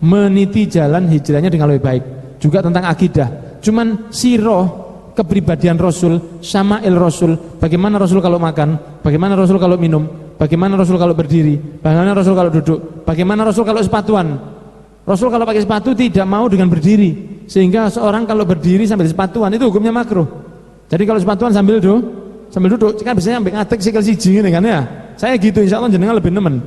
meniti jalan hijrahnya dengan lebih baik. Juga tentang akidah. Cuman sirah kepribadian Rasul, syama'il Rasul, bagaimana Rasul kalau makan, bagaimana Rasul kalau minum, bagaimana Rasul kalau berdiri, bagaimana Rasul kalau duduk, bagaimana Rasul kalau sepatuan. Rasul kalau pakai sepatu tidak mau dengan berdiri, sehingga seorang kalau berdiri sambil sepatuan itu hukumnya makruh. Jadi kalau sepatuan sambil duduk kan biasanya sampai ngatek sikil siji ngene kan ya. Saya gitu, insya Allah jenengan lebih nemen.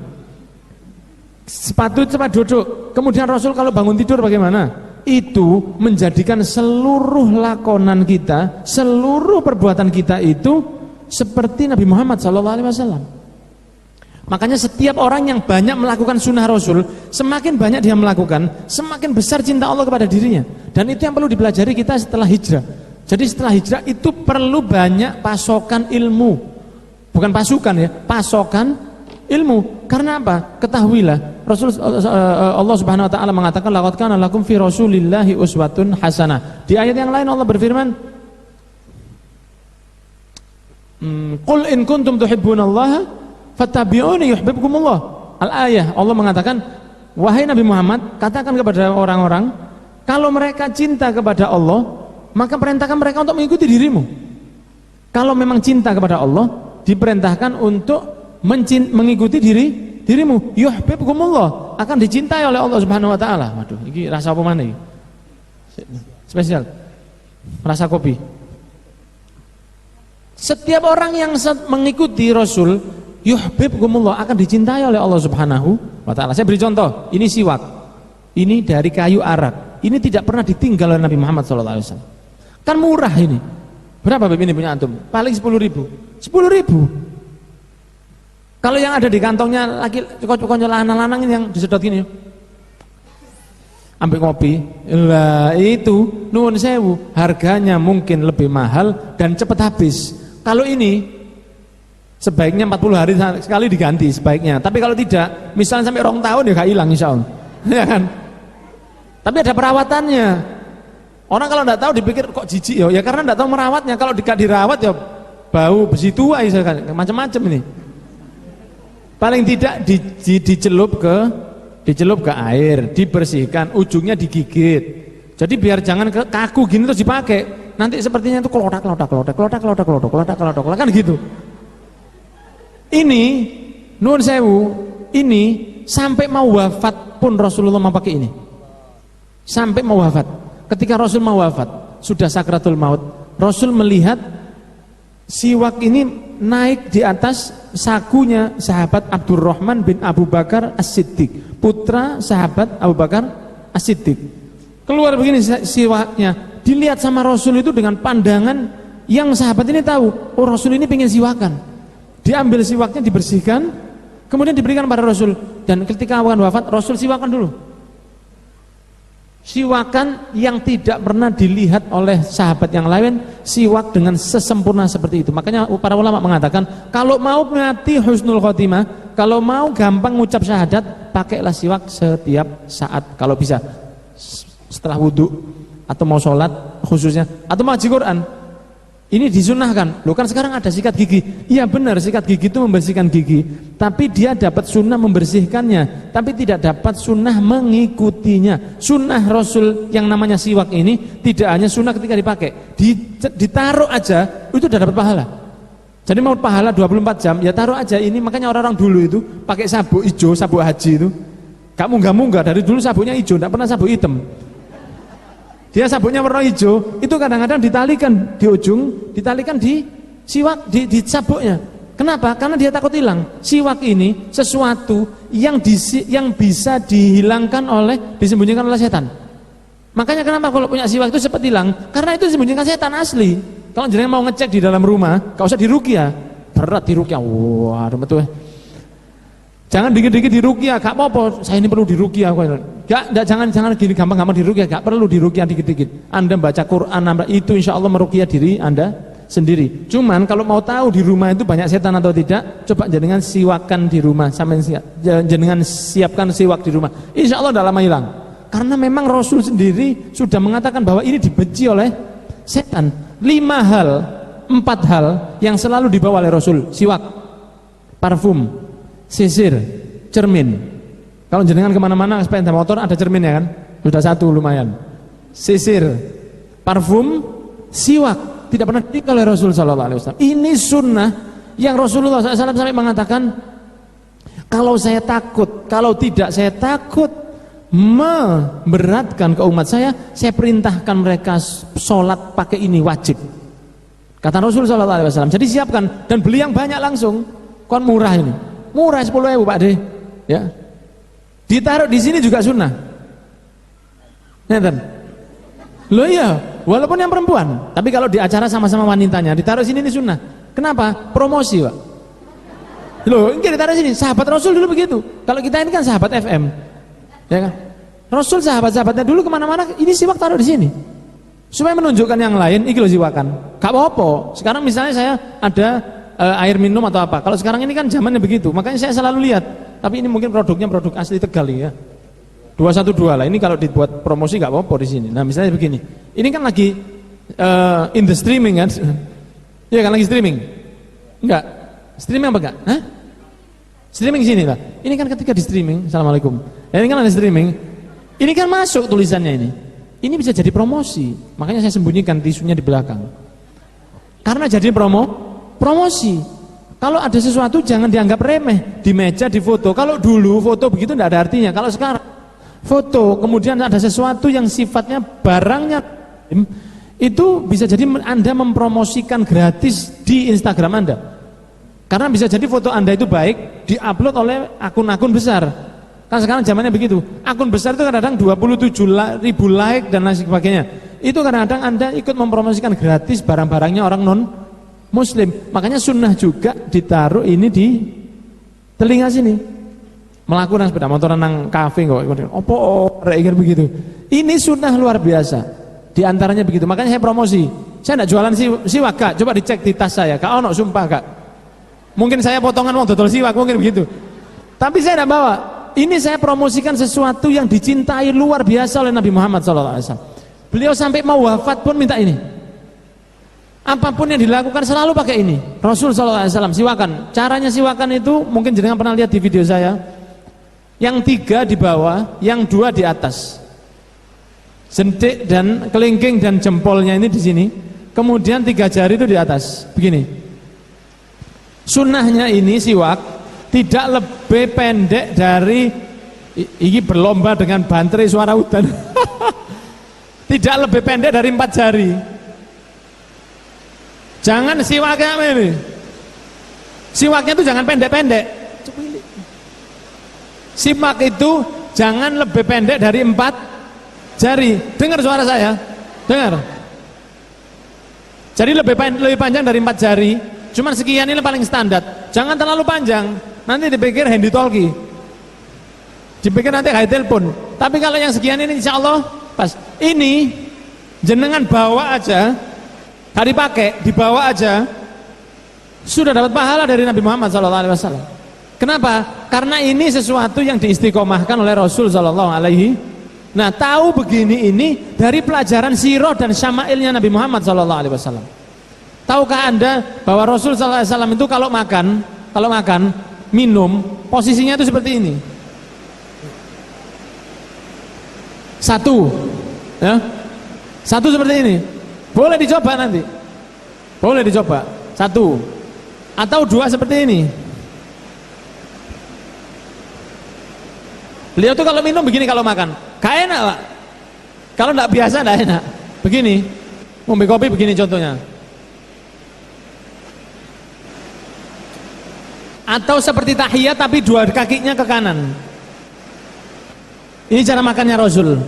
Sepatu cepat duduk. Kemudian Rasul kalau bangun tidur bagaimana? Itu menjadikan seluruh lakonan kita, seluruh perbuatan kita itu seperti Nabi Muhammad SAW. Makanya setiap orang yang banyak melakukan sunnah Rasul, semakin banyak dia melakukan, semakin besar cinta Allah kepada dirinya. Dan itu yang perlu dipelajari kita setelah hijrah. Jadi setelah hijrah itu perlu banyak pasokan ilmu. Bukan pasukan ya, pasokan ilmu. Karena apa? Ketahuilah Allah Subhanahu wa taala mengatakan laqad kana lakum fi rasulillahi uswatun hasanah. Di ayat yang lain Allah berfirman, qul in kuntum tuhibbunallaha fattabi'uni yuhibbukumullah. Al-ayah Allah mengatakan, wahai Nabi Muhammad, katakan kepada orang-orang kalau mereka cinta kepada Allah, maka perintahkan mereka untuk mengikuti dirimu. Kalau memang cinta kepada Allah, diperintahkan untuk mengikuti dirimu. Yuhibbukumullah, akan dicintai oleh Allah Subhanahu wa taala. Waduh, ini rasa apa mana iki? Spesial. Rasa kopi. Setiap orang yang mengikuti Rasul, yuhibbukumullah, akan dicintai oleh Allah Subhanahu wa taala. Saya beri contoh, ini siwak. Ini dari kayu arak. Ini tidak pernah ditinggal oleh Nabi Muhammad SAW. Kan murah ini. Berapa Beb ini punya antum? Paling 10.000. 10.000. Kalau yang ada di kantongnya lagi konyol lanang-lanang ini yang disedot gini, ambil kopi, lah itu nuwun sewu, harganya mungkin lebih mahal dan cepat habis. Kalau ini sebaiknya 40 hari sekali diganti sebaiknya. Tapi kalau tidak, misalnya sampai 2 tahun ya gak hilang insyaallah. Ya kan? Tapi ada perawatannya. Orang kalau enggak tahu dipikir kok jijik ya karena enggak tahu merawatnya. Kalau tidak dirawat ya bau besi tua macam-macam ini. Paling tidak dicelup ke air, dibersihkan, ujungnya digigit. Jadi biar jangan kaku gini terus dipakai. Nanti sepertinya itu kelotak kan gitu. Ini nuwun sewu, ini sampai mau wafat pun Rasulullah mau pakai ini. Sampai mau wafat. Ketika Rasul mau wafat, sudah sakratul maut, Rasul melihat siwak ini naik di atas sakunya sahabat Abdurrahman bin Abu Bakar As-Siddiq, putra sahabat Abu Bakar As-Siddiq. Keluar begini siwaknya, dilihat sama Rasul itu dengan pandangan yang sahabat ini tahu, oh Rasul ini pengen siwakan. Diambil siwaknya, dibersihkan, kemudian diberikan pada Rasul. Dan ketika akan wafat, Rasul siwakan dulu. Siwakan yang tidak pernah dilihat oleh sahabat yang lain, siwak dengan sesempurna seperti itu. Makanya para ulama mengatakan, kalau mau mati husnul khotimah, kalau mau gampang ngucap syahadat, pakailah siwak setiap saat kalau bisa. Setelah wudhu atau mau sholat khususnya, atau mau ngaji Quran. Ini disunahkan. Loh kan sekarang ada sikat gigi. Iya benar, sikat gigi itu membersihkan gigi, tapi dia dapat sunnah membersihkannya, tapi tidak dapat sunnah mengikutinya. Sunnah Rasul yang namanya siwak ini tidak hanya sunnah ketika dipakai, ditaruh aja itu sudah dapat pahala. Jadi mau pahala 24 jam ya taruh aja ini. Makanya orang-orang dulu itu pakai sabuk hijau, sabuk haji itu gak munggah-munggah. Dari dulu sabuknya hijau, tidak pernah sabuk hitam. Dia sabuknya warna hijau, itu kadang-kadang ditalikan di ujung, ditalikan di siwak, di sabuknya. Kenapa? Karena dia takut hilang. Siwak ini sesuatu yang bisa dihilangkan disembunyikan oleh setan. Makanya kenapa kalau punya siwak itu cepat hilang? Karena itu disembunyikan setan asli. Kalau jenengan mau ngecek di dalam rumah, gak usah diruqyah. Berat diruqyah. Wah, betul. Jangan dikit-dikit diruqyah, gak apa-apa. Saya ini perlu diruqyah. Jangan gini gampang-gampang diruqyah, gak perlu diruqyah dikit-dikit. Anda baca Quran, itu insya Allah meruqyah diri Anda sendiri. Cuman kalau mau tahu di rumah itu banyak setan atau tidak, coba jenengan siwakan di rumah, jenengan siapkan siwak di rumah. Insya Allah tidak lama hilang. Karena memang Rasul sendiri sudah mengatakan bahwa ini dibenci oleh setan. 4 hal yang selalu dibawa oleh Rasul: siwak, parfum, sisir, cermin. Kalau jenengan kemana-mana sepeda motor ada cerminnya kan? Sudah 1 lumayan. Sisir, parfum, siwak tidak pernah tinggal oleh Rasul SAW. Ini sunnah yang Rasulullah SAW sampai mengatakan, kalau saya takut, kalau tidak saya takut memberatkan ke umat saya perintahkan mereka sholat pakai ini wajib. Kata Rasul SAW. Jadi siapkan dan beli yang banyak langsung, kon murah ini. Murah 10.000 Pak De. Ya. Ditaruh di sini juga sunnah. Ngeten. Loh iya, walaupun yang perempuan, tapi kalau di acara sama-sama wanitanya ditaruh sini ini sunnah. Kenapa? Promosi, Pak. Loh, ini ditaruh sini. Sahabat Rasul dulu begitu. Kalau kita ini kan sahabat FM. Ya kan? Rasul sahabat-sahabatnya dulu kemana-mana ini siwak taruh di sini. Supaya menunjukkan yang lain, iki lho siwakan. Gak apa-apa. Sekarang misalnya saya ada air minum atau apa. Kalau sekarang ini kan zamannya begitu. Makanya saya selalu lihat. Tapi ini mungkin produknya produk asli Tegal ya. 212 lah, ini kalau dibuat promosi nggak apa-apa di sini. Nah misalnya begini, ini kan lagi in the streaming kan? Iya kan lagi streaming? Enggak, streaming apa enggak? Hah? Streaming sini lah. Ini kan ketika di streaming, assalamualaikum. Ya, ini kan ada streaming. Ini kan masuk tulisannya ini. Ini bisa jadi promosi. Makanya saya sembunyikan tisunya di belakang. Karena jadi promosi. Kalau ada sesuatu jangan dianggap remeh. Di meja, di foto. Kalau dulu foto begitu tidak ada artinya. Kalau sekarang foto, kemudian ada sesuatu yang sifatnya barangnya itu bisa jadi Anda mempromosikan gratis di Instagram Anda. Karena bisa jadi foto Anda itu baik diupload oleh akun-akun besar. Kan sekarang zamannya begitu. Akun besar itu kadang-kadang 27.000 like dan lain sebagainya. Itu kadang-kadang Anda ikut mempromosikan gratis barang-barangnya orang non muslim. Makanya sunnah juga ditaruh ini di telinga sini. Melakukan sepeda motor nang kafe kok, opo kayak begitu. Ini sunnah luar biasa. Di antaranya begitu. Makanya saya promosi. Saya tidak jualan siwak Kak. Coba dicek di tas saya. Kak ono sumpah Kak. Mungkin saya potongan mau dodol siwak mungkin begitu. Tapi saya tidak bawa. Ini saya promosikan sesuatu yang dicintai luar biasa oleh Nabi Muhammad SAW. Beliau sampai mau wafat pun minta ini. Apapun yang dilakukan selalu pakai ini. Rasul SAW siwakan. Caranya siwakan itu mungkin jenengan pernah lihat di video saya. Yang 3 di bawah, yang 2 di atas. Jentik dan kelingking dan jempolnya ini di sini. Kemudian 3 jari itu di atas. Begini. Sunnahnya ini siwak tidak lebih pendek dari ini berlomba dengan bantri suara hutan. Tidak lebih pendek dari 4 jari. Jangan siwaknya ini. Siwaknya itu jangan pendek-pendek. Simak itu jangan lebih pendek dari 4 jari. Dengar suara saya? Dengar. Jadi lebih panjang dari 4 jari. Cuman sekian ini paling standar. Jangan terlalu panjang. Nanti dipikir handy talkie. Dipikir nanti kayak telepon. Tapi kalau yang sekian ini insya Allah pas. Ini jenengan bawa aja. Hari pakai dibawa aja. Sudah dapat pahala dari Nabi Muhammad SAW. Kenapa? Karena ini sesuatu yang diistiqomahkan oleh Rasul Sallallahu Alaihi. Nah, tahu begini ini dari pelajaran sirah dan syama'ilnya Nabi Muhammad Sallallahu Alaihi Wasallam. Tahukah Anda bahwa Rasul Sallallahu Alaihi Wasallam itu kalau makan, minum, posisinya itu seperti ini. Satu, ya, satu seperti ini. Boleh dicoba nanti. Boleh dicoba. Satu, atau 2 seperti ini. Beliau tuh kalau minum begini kalau makan, gak enak Pak. Kalau tidak biasa tidak enak. Begini, ngombe kopi begini contohnya. Atau seperti tahiyat tapi 2 kakinya ke kanan. Ini cara makannya Rasul.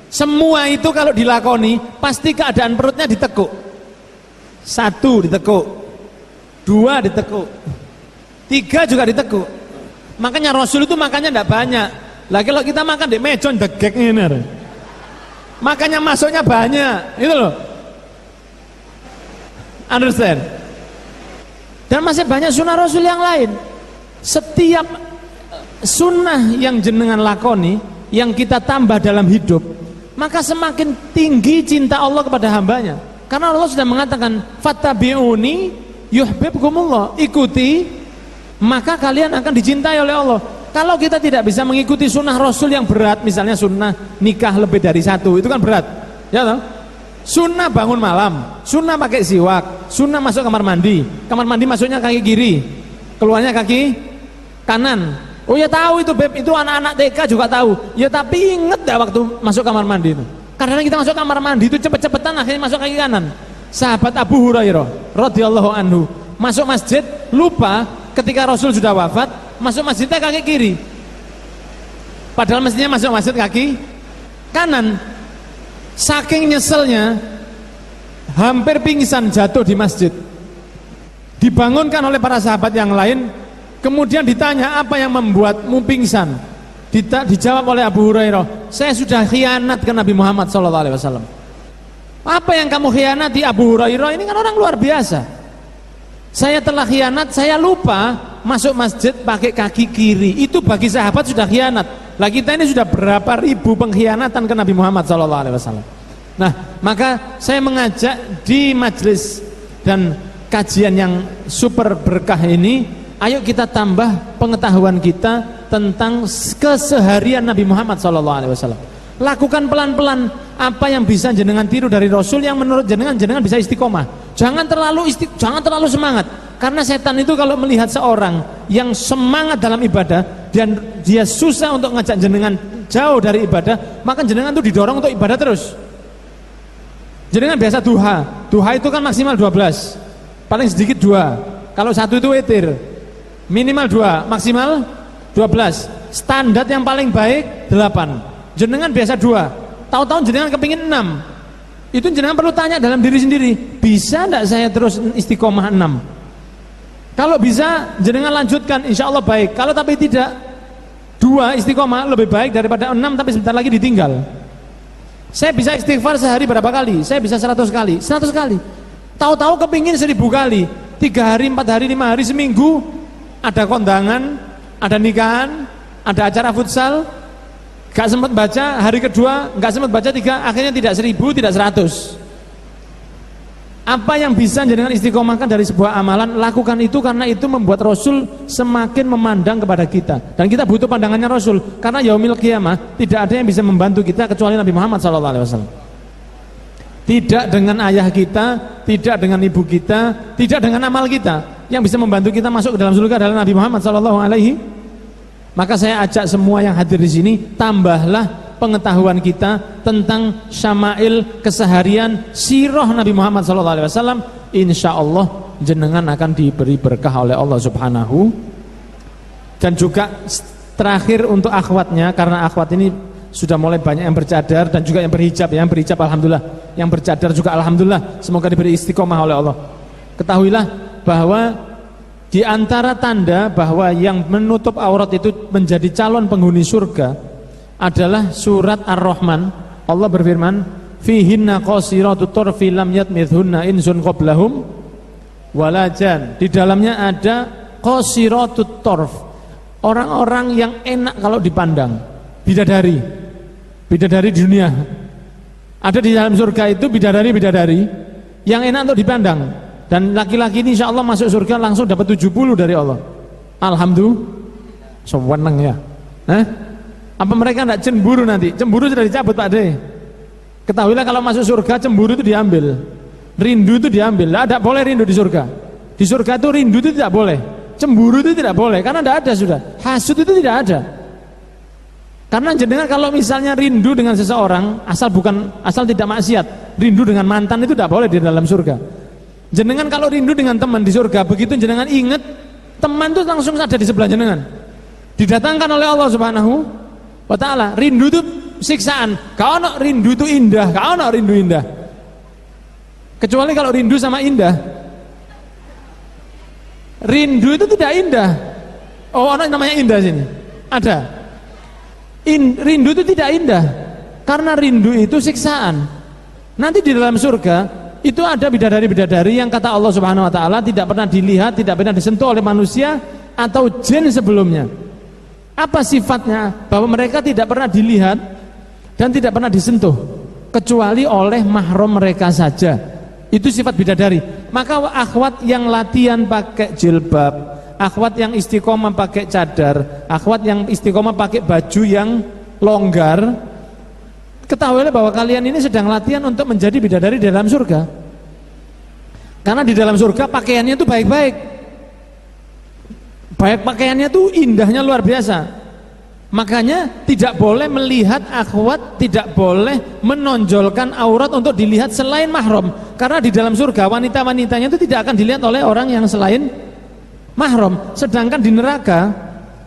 Semua itu kalau dilakoni pasti keadaan perutnya ditekuk. 1 ditekuk, 2 ditekuk, 3 juga ditekuk. Makanya Rasul itu makannya tidak banyak. Lah kalau kita makan di mejon degek ini, makanya masuknya banyak, itu loh. Understand? Dan masih banyak sunnah Rasul yang lain. Setiap sunnah yang jenengan lakoni, yang kita tambah dalam hidup, maka semakin tinggi cinta Allah kepada hambanya. Karena Allah sudah mengatakan, fattabi'uni yuhibbukumullah. Ikuti, maka kalian akan dicintai oleh Allah. Kalau kita tidak bisa mengikuti sunnah Rasul yang berat, misalnya sunnah nikah lebih dari 1, itu kan berat, ya toh? Sunnah bangun malam, sunnah pakai siwak, sunnah masuk kamar mandi masuknya kaki kiri, keluarnya kaki kanan. Oh ya tahu itu Beb, itu anak-anak TK juga tahu. Ya tapi inget dah waktu masuk kamar mandi itu. Karena kita masuk kamar mandi itu cepet-cepetan akhirnya masuk kaki kanan. Sahabat Abu Hurairah radhiyallahu anhu masuk masjid lupa ketika Rasul sudah wafat, masuk masjidnya kaki kiri. Padahal mestinya masuk masjid kaki kanan. Saking nyeselnya hampir pingsan jatuh di masjid. Dibangunkan oleh para sahabat yang lain, kemudian ditanya, apa yang membuatmu pingsan? Dijawab oleh Abu Hurairah, saya sudah khianat ke Nabi Muhammad SAW. Apa yang kamu khianati Abu Hurairah? Ini kan orang luar biasa. Saya telah khianat, saya lupa masuk masjid pakai kaki kiri. Itu bagi sahabat sudah khianat. Lah kita ini sudah berapa ribu pengkhianatan ke Nabi Muhammad SAW. Nah, maka saya mengajak di majelis dan kajian yang super berkah ini, ayo kita tambah pengetahuan kita tentang keseharian Nabi Muhammad SAW. Lakukan pelan-pelan apa yang bisa jenengan tiru dari Rasul yang menurut jenengan bisa istiqomah. Jangan terlalu semangat. Karena setan itu kalau melihat seorang yang semangat dalam ibadah dan dia susah untuk ngajak jenengan jauh dari ibadah, maka jenengan itu didorong untuk ibadah terus. Jenengan biasa duha itu kan maksimal 12, paling sedikit 2. Kalau 1 itu witir, minimal 2, maksimal 12. Standar yang paling baik 8. Jenengan biasa 2, tahu-tahu jenengan kepingin 6. Itu jenengan perlu tanya dalam diri sendiri, bisa enggak saya terus istiqomah 6? Kalau bisa jenengan lanjutkan, insya Allah baik. Kalau tapi tidak, 2 istiqomah lebih baik daripada 6 tapi sebentar lagi ditinggal. Saya bisa istighfar sehari berapa kali? Saya bisa 100 kali. 100 kali. Tahu-tahu kepingin 1000 kali. 3 hari, 4 hari, 5 hari, seminggu ada kondangan, ada nikahan, ada acara futsal, gak sempat baca, hari kedua gak sempat baca 3, akhirnya tidak 1000, tidak 100. Apa yang bisa jenengan istiqomahkan dari sebuah amalan, lakukan itu, karena itu membuat Rasul semakin memandang kepada kita. Dan kita butuh pandangannya Rasul, karena yaumil qiyamah tidak ada yang bisa membantu kita kecuali Nabi Muhammad SAW. Tidak dengan ayah kita, tidak dengan ibu kita, tidak dengan amal kita. Yang bisa membantu kita masuk ke dalam surga adalah Nabi Muhammad SAW. Maka saya ajak semua yang hadir di sini, tambahlah pengetahuan kita tentang syama'il keseharian sirah Nabi Muhammad SAW. Insya Allah jenengan akan diberi berkah oleh Allah Subhanahu. Dan juga terakhir untuk akhwatnya, karena akhwat ini sudah mulai banyak yang bercadar dan juga yang berhijab. Yang berhijab alhamdulillah, yang bercadar juga alhamdulillah, semoga diberi istiqomah oleh Allah. Ketahuilah bahwa di antara tanda bahwa yang menutup aurat itu menjadi calon penghuni surga adalah surat Ar-Rahman. Allah berfirman, fihinna qasiratut tarfi lam yatmithunna insun qablahum walajan. Di dalamnya ada qasiratut tarf, orang-orang yang enak kalau dipandang, bidadari di dunia. Ada di dalam surga itu bidadari yang enak untuk dipandang. Dan laki-laki ini insya Allah masuk surga langsung dapat 70 dari Allah. Alhamdulillah, seneng ya. Apa mereka tidak cemburu nanti? Cemburu sudah dicabut Pak De. Ketahuilah kalau masuk surga cemburu itu diambil, rindu itu diambil. Tidak boleh rindu di surga. Di surga itu rindu itu tidak boleh, cemburu itu tidak boleh, karena tidak ada sudah. Hasud itu tidak ada. Karena jenengan kalau misalnya rindu dengan seseorang, asal tidak maksiat, rindu dengan mantan itu tidak boleh di dalam surga. Jenengan kalau rindu dengan teman di surga, begitu jenengan ingat teman itu langsung ada di sebelah jenengan, didatangkan oleh Allah Subhanahu wa ta'ala. Rindu itu siksaan. Kau nak rindu itu indah, kau nak rindu indah. Kecuali kalau rindu sama indah. Rindu itu tidak indah. Oh, ada namanya indah sini. Ada. Rindu itu tidak indah, karena rindu itu siksaan. Nanti di dalam surga itu ada bidadari-bidadari yang kata Allah Subhanahu wa ta'ala tidak pernah dilihat, tidak pernah disentuh oleh manusia atau jin sebelumnya. Apa sifatnya? Bahwa mereka tidak pernah dilihat dan tidak pernah disentuh kecuali oleh mahram mereka saja. Itu sifat bidadari. Maka akhwat yang latihan pakai jilbab, akhwat yang istiqomah pakai cadar, akhwat yang istiqomah pakai baju yang longgar, ketahuilah bahwa kalian ini sedang latihan untuk menjadi bidadari di dalam surga. Karena di dalam surga pakaiannya itu baik-baik. Baik pakaiannya itu indahnya luar biasa. Makanya tidak boleh melihat akhwat, tidak boleh menonjolkan aurat untuk dilihat selain mahram. Karena di dalam surga wanita-wanitanya itu tidak akan dilihat oleh orang yang selain mahram. Sedangkan di neraka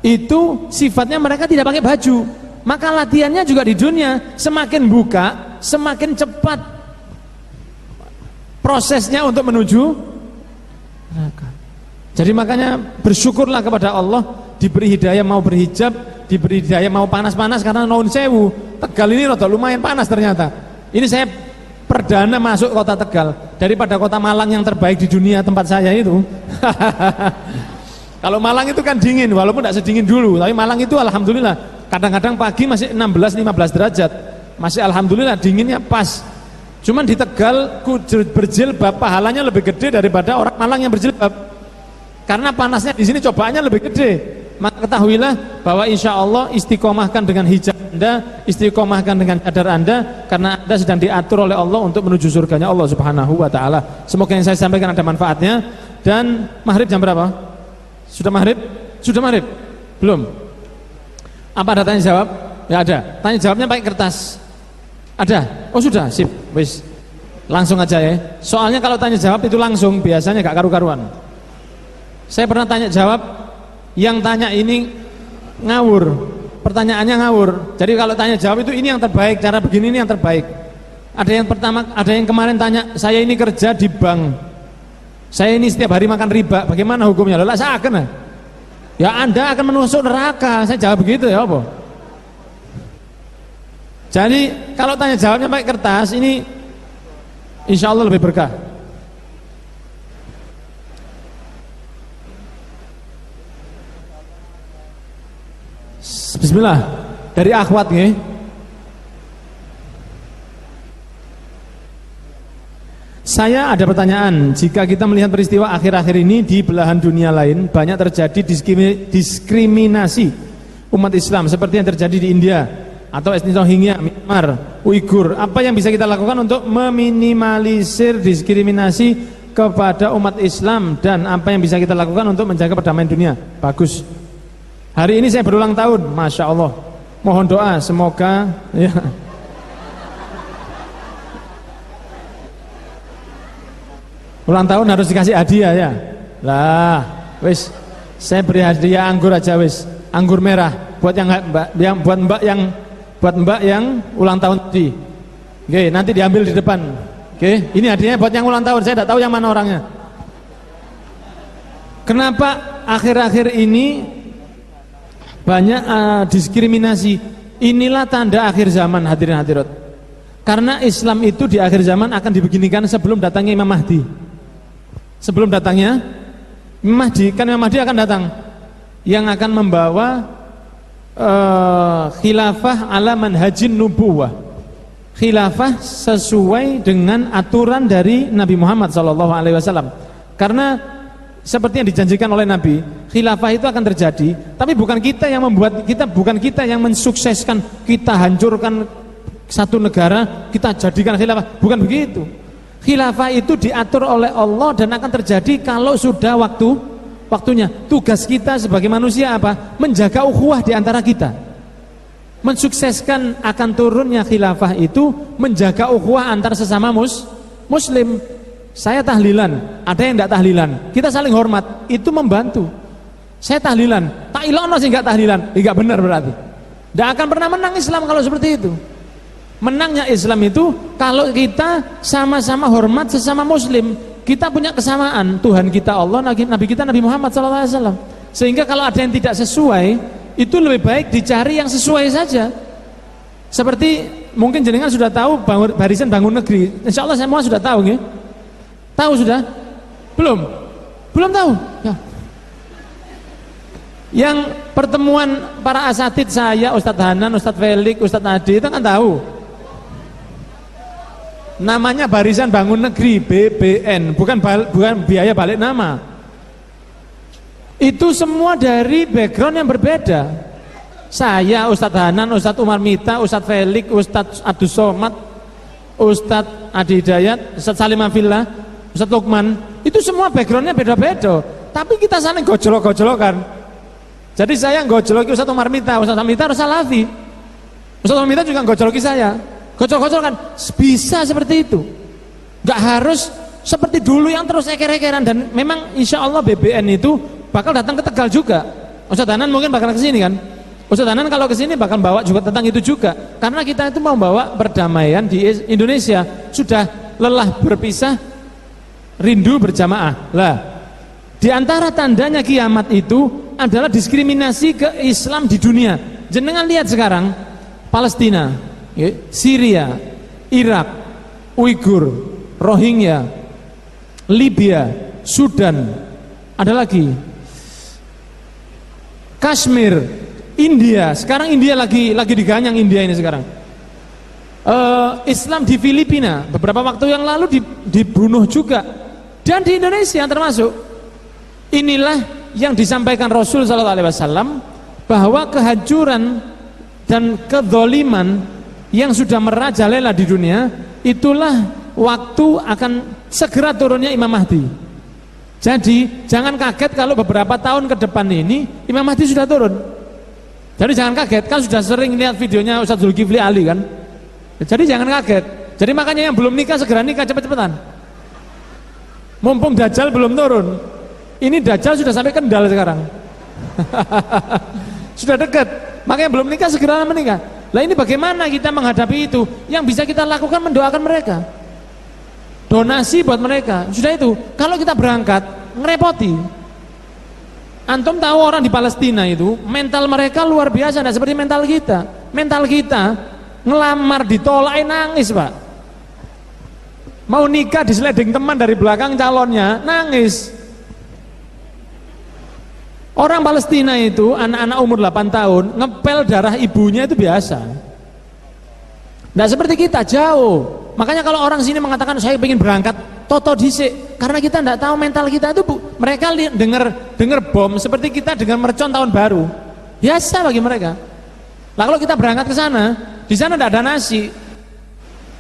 itu sifatnya mereka tidak pakai baju. Maka latihannya juga di dunia, semakin buka, semakin cepat prosesnya untuk menuju neraka. Jadi makanya bersyukurlah kepada Allah, diberi hidayah mau berhijab, diberi hidayah mau panas-panas, karena non sewu Tegal ini rada lumayan panas ternyata. Ini saya perdana masuk kota Tegal daripada kota Malang yang terbaik di dunia tempat saya itu. Kalau Malang itu kan dingin, walaupun tidak sedingin dulu, tapi Malang itu alhamdulillah kadang-kadang pagi masih 16-15 derajat, masih alhamdulillah dinginnya pas. Cuman di Tegal berjilbab pahalanya lebih gede daripada orang Malang yang berjilbab. Karena panasnya di sini cobaannya lebih gede. Maka ketahuilah bahwa insya Allah istiqomahkan dengan hijab Anda, istiqomahkan dengan cadar Anda, karena Anda sedang diatur oleh Allah untuk menuju surganya Allah Subhanahu wa taala. Semoga yang saya sampaikan ada manfaatnya. Dan maghrib jam berapa? Sudah maghrib? Sudah maghrib? Belum? Apa ada tanya jawab? Ya ada. Tanya jawabnya pakai kertas. Ada? Oh sudah, sip. Wis. Langsung aja ya. Soalnya kalau tanya jawab itu langsung biasanya gak karu-karuan. Saya pernah tanya jawab, yang tanya ini ngawur, pertanyaannya ngawur. Jadi kalau tanya jawab itu ini yang terbaik, cara begini ini yang terbaik. Ada yang pertama, ada yang kemarin tanya, saya ini kerja di bank, saya ini setiap hari makan riba, bagaimana hukumnya? Lah saya akan, ya Anda akan menusuk neraka. Saya jawab begitu ya apa? Jadi kalau tanya jawabnya pakai kertas ini, insya Allah lebih berkah. Bismillah, dari akhwat nggih. Saya ada pertanyaan, jika kita melihat peristiwa akhir-akhir ini di belahan dunia lain banyak terjadi diskriminasi umat Islam seperti yang terjadi di India atau etnis Rohingya, Myanmar, Uighur. Apa yang bisa kita lakukan untuk meminimalisir diskriminasi kepada umat Islam, dan apa yang bisa kita lakukan untuk menjaga perdamaian dunia? Bagus. Hari ini saya berulang tahun, Masya Allah. Mohon doa, semoga ya. Ulang tahun harus dikasih hadiah ya. Lah, wis, saya beri hadiah anggur aja wis, anggur merah buat buat mbak yang ulang tahun tadi. Oke, nanti diambil di depan. Oke, ini hadiahnya buat yang ulang tahun. Saya tidak tahu yang mana orangnya. Kenapa akhir-akhir ini banyak diskriminasi? Inilah tanda akhir zaman, hadirin hadirat. Karena Islam itu di akhir zaman akan dibeginikan sebelum datangnya Imam Mahdi. Sebelum datangnya Imam Mahdi, kan Imam Mahdi akan datang yang akan membawa khilafah ala manhajin nubuwah, khilafah sesuai dengan aturan dari Nabi Muhammad SAW. Karena seperti yang dijanjikan oleh Nabi, khilafah itu akan terjadi, tapi bukan kita yang membuat, bukan kita yang mensukseskan, kita hancurkan satu negara, kita jadikan khilafah, bukan begitu. Khilafah itu diatur oleh Allah dan akan terjadi kalau sudah waktunya. Tugas kita sebagai manusia apa? Menjaga ukhuwah di antara kita. Mensukseskan akan turunnya khilafah itu menjaga ukhuwah antar sesama muslim. Saya tahlilan, ada yang tidak tahlilan, kita saling hormat, itu membantu. Saya tahlilan, tak ilono sih nggak tahlilan, nggak benar berarti. Tidak akan pernah menang Islam kalau seperti itu. Menangnya Islam itu kalau kita sama-sama hormat sesama muslim. Kita punya kesamaan, Tuhan kita Allah, Nabi kita Nabi Muhammad SAW. Sehingga kalau ada yang tidak sesuai, itu lebih baik dicari yang sesuai saja. Seperti mungkin jenengan sudah tahu barisan bangun negeri, insya Allah semua sudah tahu ya. Tahu sudah? Belum? Belum tahu? Ya. Yang pertemuan para asatid saya, Ustadz Hanan, Ustadz Felix, Ustadz Adi itu kan tahu. Namanya Barisan Bangun Negeri, BBN, bukan biaya balik nama. Itu semua dari background yang berbeda. Saya, Ustadz Hanan, Ustadz Umar Mita, Ustadz Felix, Ustadz Abdus Somad, Ustadz Adi Hidayat, Ustadz Salim Afillah, Ustadz Lukman, itu semua backgroundnya beda-beda, tapi kita saling gojolok-gojolokan. Jadi saya gojoloki Ustadz Umar Mita, Ustadz Mita harus salafi, Ustadz Umar Mita juga gojoloki saya, gojol-gojolokan, bisa seperti itu. Gak harus seperti dulu yang terus eker-ekeran. Dan memang insya Allah BBN itu bakal datang ke Tegal juga. Ustaz Hanan mungkin bakal kesini kan. Ustaz Hanan kalau kesini bakal bawa juga tentang itu juga. Karena kita itu mau bawa perdamaian di Indonesia. Sudah lelah berpisah, rindu berjamaah. Lah, di antara tandanya kiamat itu adalah diskriminasi ke Islam di dunia. Jenengan lihat sekarang Palestina, Syria, Irak, Uighur, Rohingya, Libya, Sudan, ada lagi Kashmir, India. Sekarang India lagi diganyang India ini sekarang. Islam di Filipina beberapa waktu yang lalu dibunuh juga, dan di Indonesia termasuk. Inilah yang disampaikan Rasul SAW, bahwa kehancuran dan kezaliman yang sudah merajalela di dunia, itulah waktu akan segera turunnya Imam Mahdi. Jadi jangan kaget kalau beberapa tahun ke depan ini Imam Mahdi sudah turun. Jadi jangan kaget, kan sudah sering lihat videonya Ustaz Zulkifli Ali kan. Jadi jangan kaget. Jadi makanya yang belum nikah segera nikah cepet-cepetan. Mumpung Dajjal belum turun. Ini Dajjal sudah sampai Kendal sekarang. Sudah dekat. Makanya belum nikah segera menikah. Lah ini bagaimana kita menghadapi itu? Yang bisa kita lakukan mendoakan mereka. Donasi buat mereka. Sudah itu. Kalau kita berangkat ngerepoti. Antum tahu orang di Palestina itu mental mereka luar biasa, tidak seperti mental kita. Mental kita ngelamar ditolak nangis, Pak. Mau nikah diseleding teman dari belakang calonnya, nangis. Orang Palestina itu anak-anak umur 8 tahun ngepel darah ibunya itu biasa. Tidak seperti kita, jauh. Makanya kalau orang sini mengatakan saya ingin berangkat, toto disik, karena kita tidak tahu mental kita itu. Mereka dengar bom seperti kita dengar mercon tahun baru, biasa bagi mereka. Lah kalau kita berangkat ke sana, di sana tidak ada nasi,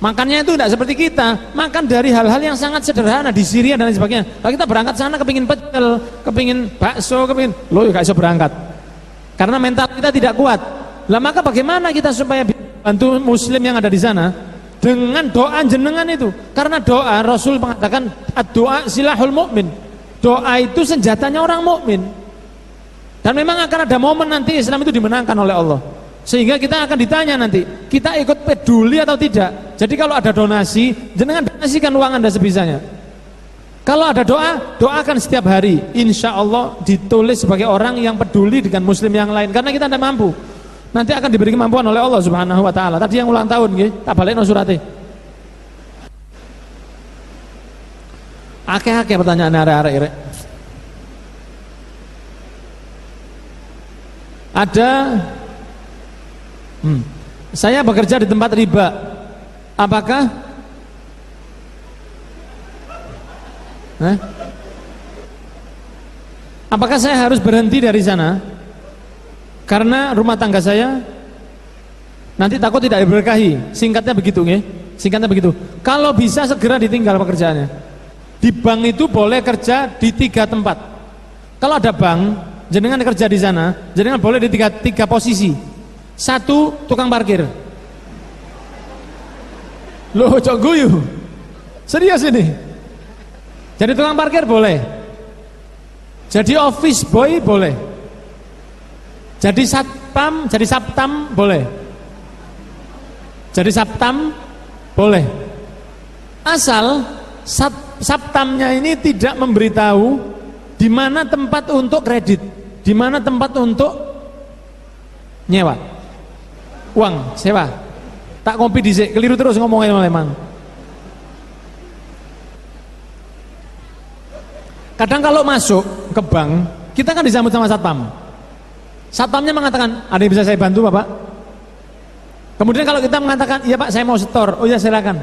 makannya itu tidak seperti kita, makan dari hal-hal yang sangat sederhana di Syria dan lain sebagainya. Lah kita berangkat sana kepingin pecel, kepingin bakso, kepingin, lo ya gak bisa berangkat, karena mental kita tidak kuat. Lah maka bagaimana kita supaya bantu Muslim yang ada di sana? Dengan doa jenengan itu. Karena doa, Rasul mengatakan doa silahul mukmin. Doa itu senjatanya orang mukmin. Dan memang akan ada momen nanti Islam itu dimenangkan oleh Allah. Sehingga kita akan ditanya nanti, kita ikut peduli atau tidak. Jadi kalau ada donasi, jenengan donasikan uang Anda sebisanya. Kalau ada doa, doakan setiap hari. Insya Allah ditulis sebagai orang yang peduli dengan Muslim yang lain. Karena kita tidak mampu. Nanti akan diberi kemampuan oleh Allah Subhanahu wa taala. Tadi yang ulang tahun nggih, tak balekno surate. Akeh-akeh pertanyaan arek-arek rek. Ada saya bekerja di tempat riba. Apakah apakah saya harus berhenti dari sana? Karena rumah tangga saya nanti takut tidak diberkahi. Singkatnya begitu nggih. Singkatnya begitu. Kalau bisa segera ditinggal pekerjaannya. Di bank itu boleh kerja di 3 tempat. Kalau ada bank, jenengan kerja di sana, jenengan boleh di tiga posisi. 1, tukang parkir. Loh, cok guyu. Serius ini. Jadi tukang parkir boleh. Jadi office boy boleh. Jadi satpam, jadi saptam boleh. Jadi saptam boleh. Asal saptamnya ini tidak memberitahu di mana tempat untuk kredit, di mana tempat untuk nyewa. Uang sewa. Tak ngopi dhisik, keliru terus ngomongnya memang. Kadang kalau masuk ke bank, kita kan disambut sama satpam. Satpamnya mengatakan, ada yang bisa saya bantu Bapak? Kemudian kalau kita mengatakan, iya Pak saya mau setor, oh ya silakan.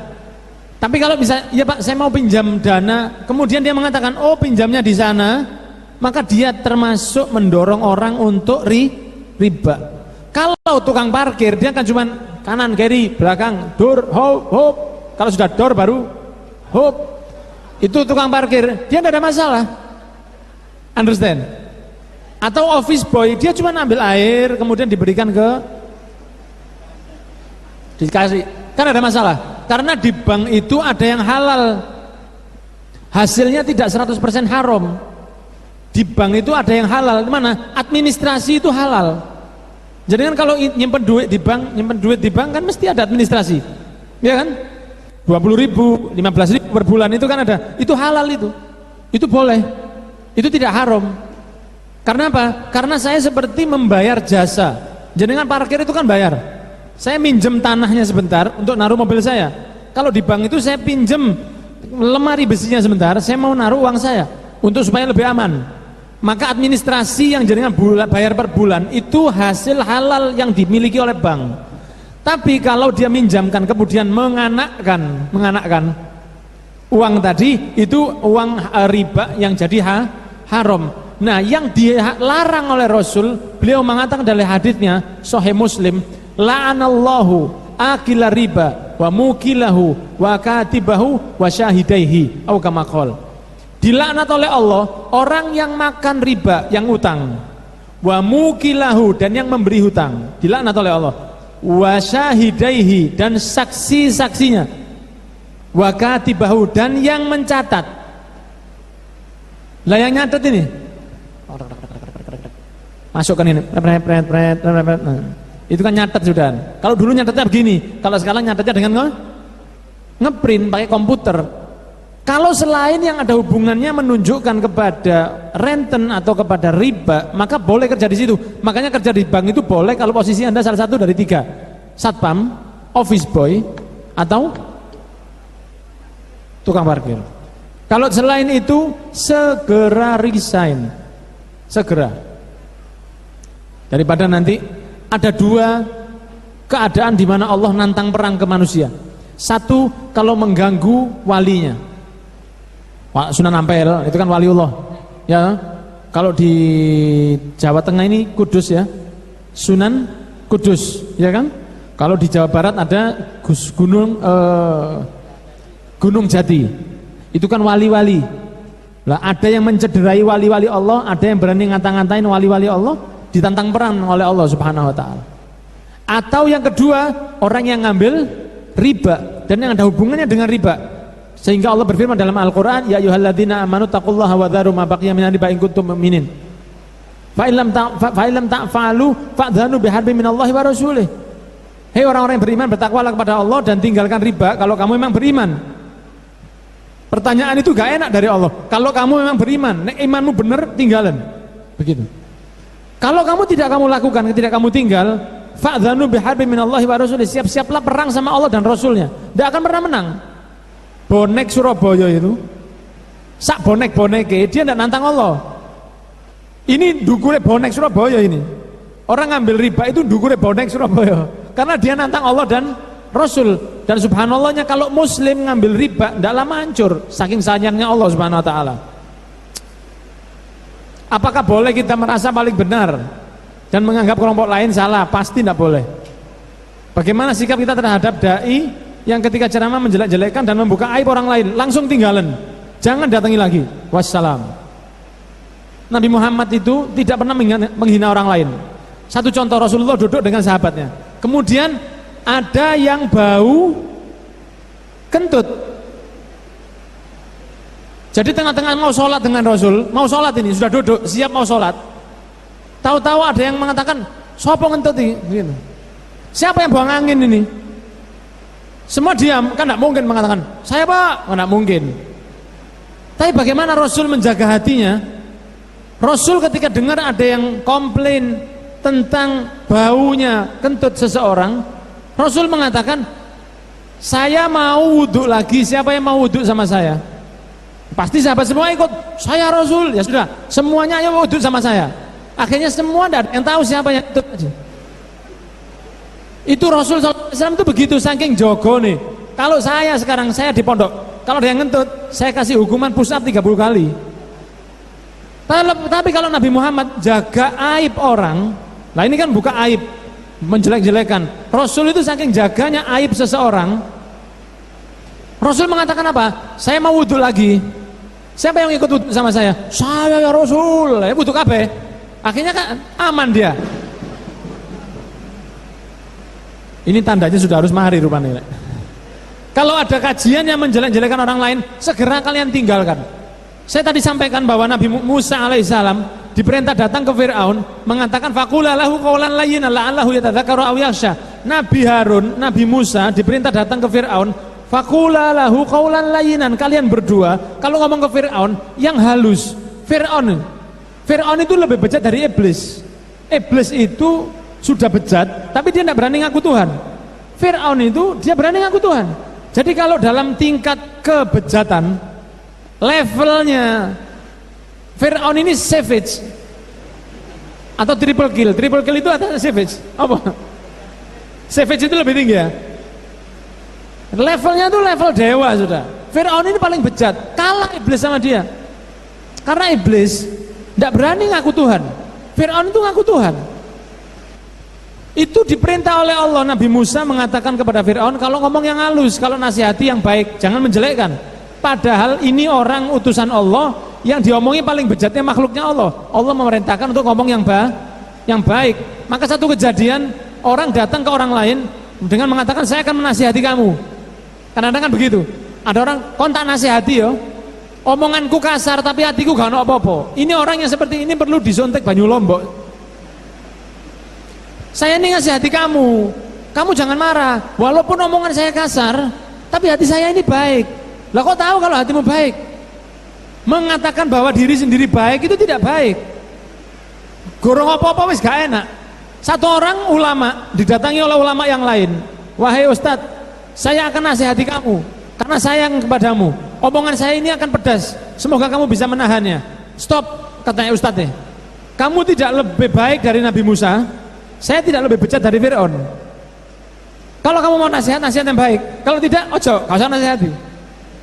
Tapi kalau bisa, iya Pak saya mau pinjam dana, kemudian dia mengatakan, oh pinjamnya di sana, maka dia termasuk mendorong orang untuk riba. Kalau tukang parkir, dia kan cuma kanan, kiri, belakang, door, hop, hop. Kalau sudah door baru, hop. Itu tukang parkir, dia tidak ada masalah. Understand? Atau office boy, dia cuma ambil air kemudian diberikan dikasih, kan ada masalah. Karena di bank itu ada yang halal, hasilnya tidak 100% haram. Di bank itu ada yang halal, di mana? Administrasi itu halal. Jadi kan kalau nyimpen duit di bank kan mesti ada administrasi. Ya kan? 20.000, 15.000 per bulan itu kan ada. Itu halal itu. Itu boleh. Itu tidak haram. Karena apa? Karena saya seperti membayar jasa. Jadi kan parkir itu kan bayar. Saya minjem tanahnya sebentar untuk naruh mobil saya. Kalau di bank itu saya pinjem lemari besinya sebentar, saya mau naruh uang saya untuk supaya lebih aman. Maka administrasi yang jaringan bayar per bulan itu hasil halal yang dimiliki oleh bank. Tapi kalau dia minjamkan kemudian menganakkan uang tadi, itu uang riba yang jadi haram. Nah, yang dilarang oleh Rasul, beliau mengatakan dalam hadisnya Sahih Muslim, la'anallahu akila riba wa mukilahu wa katibahu wa syahidaihi atau kama qala. Dilaknat oleh Allah orang yang makan riba, yang utang, wa mukilahu, dan yang memberi hutang, dilaknat oleh Allah, wa syahidaihi, dan saksi-saksinya, wa katibahu, dan yang mencatat. Lah yang nyatet ini masukkan ini, itu kan nyatet sudah. Kalau dulu nyatetnya begini, kalau sekarang nyatetnya dengan ngeprint pakai komputer. Kalau selain yang ada hubungannya menunjukkan kepada renten atau kepada riba, maka boleh kerja di situ. Makanya kerja di bank itu boleh kalau posisi Anda salah satu dari 3: satpam, office boy, atau tukang parkir. Kalau selain itu segera resign, segera. Daripada nanti ada 2 keadaan di mana Allah nantang perang ke manusia. Satu, kalau mengganggu walinya. Sunan Ampel itu kan waliullah, ya. Kalau di Jawa Tengah ini Kudus, ya, Sunan Kudus, ya kan. Kalau di Jawa Barat ada Gunung Jati, itu kan wali-wali. Lah ada yang mencederai wali-wali Allah, ada yang berani ngata-ngatain wali-wali Allah, ditantang perang oleh Allah Subhanahu Wa Taala. Atau yang kedua, orang yang ngambil riba dan yang ada hubungannya dengan riba. Sehingga Allah berfirman dalam Al-Quran, ya ayyuhalladzina amanu taqullaha wa dharu ma baqiya minar riba in kuntum mu'minin. Fa illam ta'falu fa'dhanu biharbin minallahi wa rasulih. Hei orang-orang yang beriman, bertakwalah kepada Allah dan tinggalkan riba kalau kamu memang beriman. Pertanyaan itu gak enak dari Allah. Kalau kamu memang beriman, nek imanmu benar, tinggalan. Begitu. Kalau kamu tidak kamu lakukan, tidak kamu tinggal, fa'dhanu biharbin minallahi wa rasulih. Siap-siaplah perang sama Allah dan Rasulnya. Tidak akan pernah menang. Bonek Surabaya itu, sak bonek-boneke, dia tidak nantang Allah. Ini dukure bonek Surabaya ini. Orang ngambil riba itu dukure bonek Surabaya, karena dia nantang Allah dan Rasul. Dan subhanallahnya kalau muslim ngambil riba tidak lama hancur, saking sayangnya Allah Subhanahu Wa Taala. Apakah boleh kita merasa paling benar dan menganggap kelompok lain salah? Pasti tidak boleh. Bagaimana sikap kita terhadap dai yang ketika ceramah menjelek-jelekkan dan membuka aib orang lain, langsung tinggalan, jangan datangi lagi, wassalam. Nabi Muhammad itu tidak pernah menghina orang lain. Satu contoh, Rasulullah duduk dengan sahabatnya, kemudian ada yang bau kentut. Jadi tengah-tengah mau sholat dengan Rasul, mau sholat ini, sudah duduk, siap mau sholat, tahu-tahu ada yang mengatakan, sopo ngentut ini, gitu. Siapa yang buang angin ini? Semua diam, kan tidak mungkin mengatakan, saya Pak, tidak mungkin. Tapi bagaimana Rasul menjaga hatinya? Rasul ketika dengar ada yang komplain tentang baunya kentut seseorang, Rasul mengatakan, saya mau wudhu lagi, siapa yang mau wudhu sama saya? Pasti sahabat semua ikut, saya Rasul, ya sudah, semuanya ayo wudhu sama saya. Akhirnya semua tidak ada yang tahu siapa yang kentut aja. Itu Rasul SAW itu begitu, saking jogo nih. Kalau saya sekarang, saya di pondok, kalau ada yang ngentut, saya kasih hukuman push up 30 kali. Tapi kalau Nabi Muhammad jaga aib orang, nah ini kan buka aib, menjelek-jelekan. Rasul itu saking jaganya aib seseorang, Rasul mengatakan apa? Saya mau wudhu lagi. Siapa yang ikut wudhu sama saya? Saya ya Rasul, ya wudhu kabeh. Akhirnya kan aman dia. Ini tandanya sudah harus mahari rupanya. Kalau ada kajian yang menjelek-jelekan orang lain, segera kalian tinggalkan. Saya tadi sampaikan bahwa Nabi Musa alaihissalam diperintah datang ke Fir'aun mengatakan faqula lahu qawlan layyinan la'allahu yatadzakkaru aw yakhsha. Nabi Harun, Nabi Musa diperintah datang ke Fir'aun, faqula lahu qawlan layyinan, kalian berdua kalau ngomong ke Fir'aun yang halus. Fir'aun itu lebih bejat dari iblis. Iblis itu sudah bejat tapi dia tidak berani ngaku Tuhan. Fir'aun itu dia berani ngaku Tuhan. Jadi kalau dalam tingkat kebejatan, levelnya Fir'aun ini savage atau triple kill. Triple kill itu atas savage. Apa? Savage itu lebih tinggi ya. Levelnya itu level dewa sudah. Fir'aun ini paling bejat, kalah iblis sama dia. Karena iblis tidak berani ngaku Tuhan. Fir'aun itu ngaku Tuhan. Itu diperintah oleh Allah. Nabi Musa mengatakan kepada Fir'aun, kalau ngomong yang halus, kalau nasihati yang baik, jangan menjelekkan. Padahal ini orang utusan Allah, yang diomongi paling bejatnya makhluknya Allah. Allah memerintahkan untuk ngomong yang baik. Maka satu kejadian, orang datang ke orang lain dengan mengatakan saya akan menasihati kamu. Kadang-kadang kan begitu. Ada orang kontak nasihati yo, omonganku kasar tapi hatiku gak ono apa-apa. Ini orang yang seperti ini perlu disontek banyu lombok. Saya ini ngasihati kamu jangan marah. Walaupun omongan saya kasar, tapi hati saya ini baik. Lah kok tahu kalau hatimu baik? Mengatakan bahwa diri sendiri baik itu tidak baik. Gorong apa-apa wis gak enak. Satu orang ulama didatangi oleh ulama yang lain. Wahai Ustadz, saya akan nasihati kamu karena sayang kepadamu. Omongan saya ini akan pedas. Semoga kamu bisa menahannya. Stop, katanya Ustadz. Kamu tidak lebih baik dari Nabi Musa. Saya tidak lebih bejat dari Fir'aun. Kalau kamu mau nasihat yang baik. Kalau tidak, ojo, gak usah nasihati.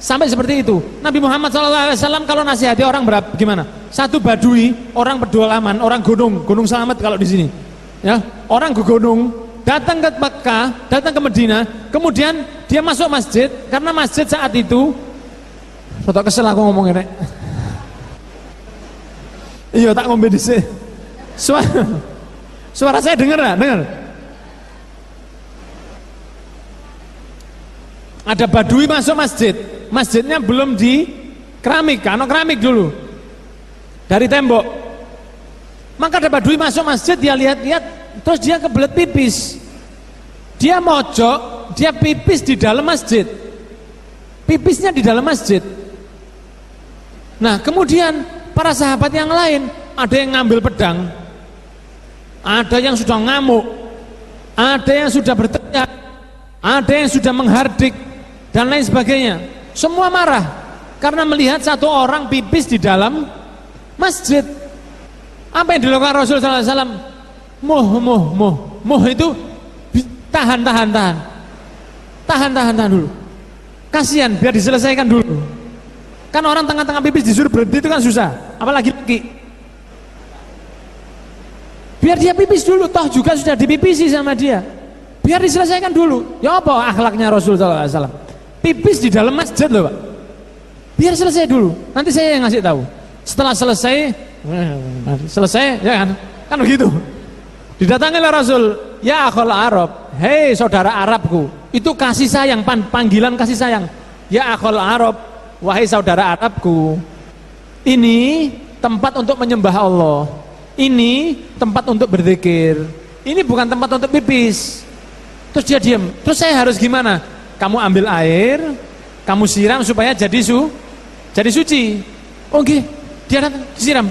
Sampai seperti itu. Nabi Muhammad SAW kalau nasihati orang gimana? Satu badui, orang pedalaman, orang gunung selamat kalau di sini. Ya, orang ke gunung, datang ke Mekah, datang ke Medina, kemudian dia masuk masjid, karena masjid saat itu, rotok kesel aku ngomongin nek. Iya tak ngombe dhisik. Suara saya dengar enggak? Dengar. Ada badui masuk masjid. Masjidnya belum di keramik, karena keramik dulu. Dari tembok. Maka ada badui masuk masjid, dia lihat-lihat, terus dia kebelet pipis. Dia mojok, dia pipis di dalam masjid. Pipisnya di dalam masjid. Nah, kemudian para sahabat yang lain, ada yang ngambil pedang, ada yang sudah ngamuk, ada yang sudah berteriak, ada yang sudah menghardik, dan lain sebagainya. Semua marah karena melihat satu orang pipis di dalam masjid. Apa yang dilakukan Rasul SAW? Muh itu tahan dulu. Kasihan, biar diselesaikan dulu. Kan orang tengah-tengah pipis disuruh berhenti itu kan susah, apalagi laki. Biar dia pipis dulu, toh juga sudah dipipisi sama dia. Biar diselesaikan dulu. Ya apa akhlaknya Rasul SAW? Pipis di dalam masjid loh Pak. Biar selesai dulu, nanti saya yang ngasih tahu. Setelah selesai ya kan begitu. Didatangi oleh Rasul, ya akhul Arab, hei saudara Arabku. Itu kasih sayang, panggilan kasih sayang. Ya akhul Arab, wahai saudara Arabku. Ini tempat untuk menyembah Allah. Ini tempat untuk berzikir. Ini bukan tempat untuk pipis. Terus dia diam. Terus saya harus gimana? Kamu ambil air, kamu siram supaya jadi suci. Oke, dia datang siram.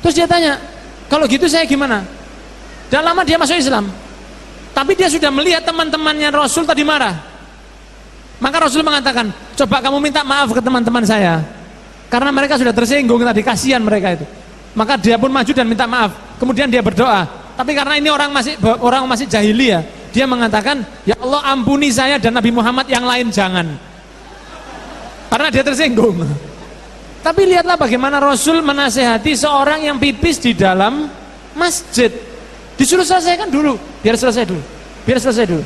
Terus dia tanya, kalau gitu saya gimana? Dan lama dia masuk Islam. Tapi dia sudah melihat teman-temannya Rasul tadi marah. Maka Rasul mengatakan, coba kamu minta maaf ke teman-teman saya. Karena mereka sudah tersinggung tadi, kasihan mereka itu. Maka dia pun maju dan minta maaf. Kemudian dia berdoa. Tapi karena ini orang masih jahiliyah, dia mengatakan, ya Allah ampuni saya dan Nabi Muhammad, yang lain jangan. Karena dia tersinggung. Tapi lihatlah bagaimana Rasul menasehati seorang yang pipis di dalam masjid. Disuruh selesaikan dulu, biar selesai dulu.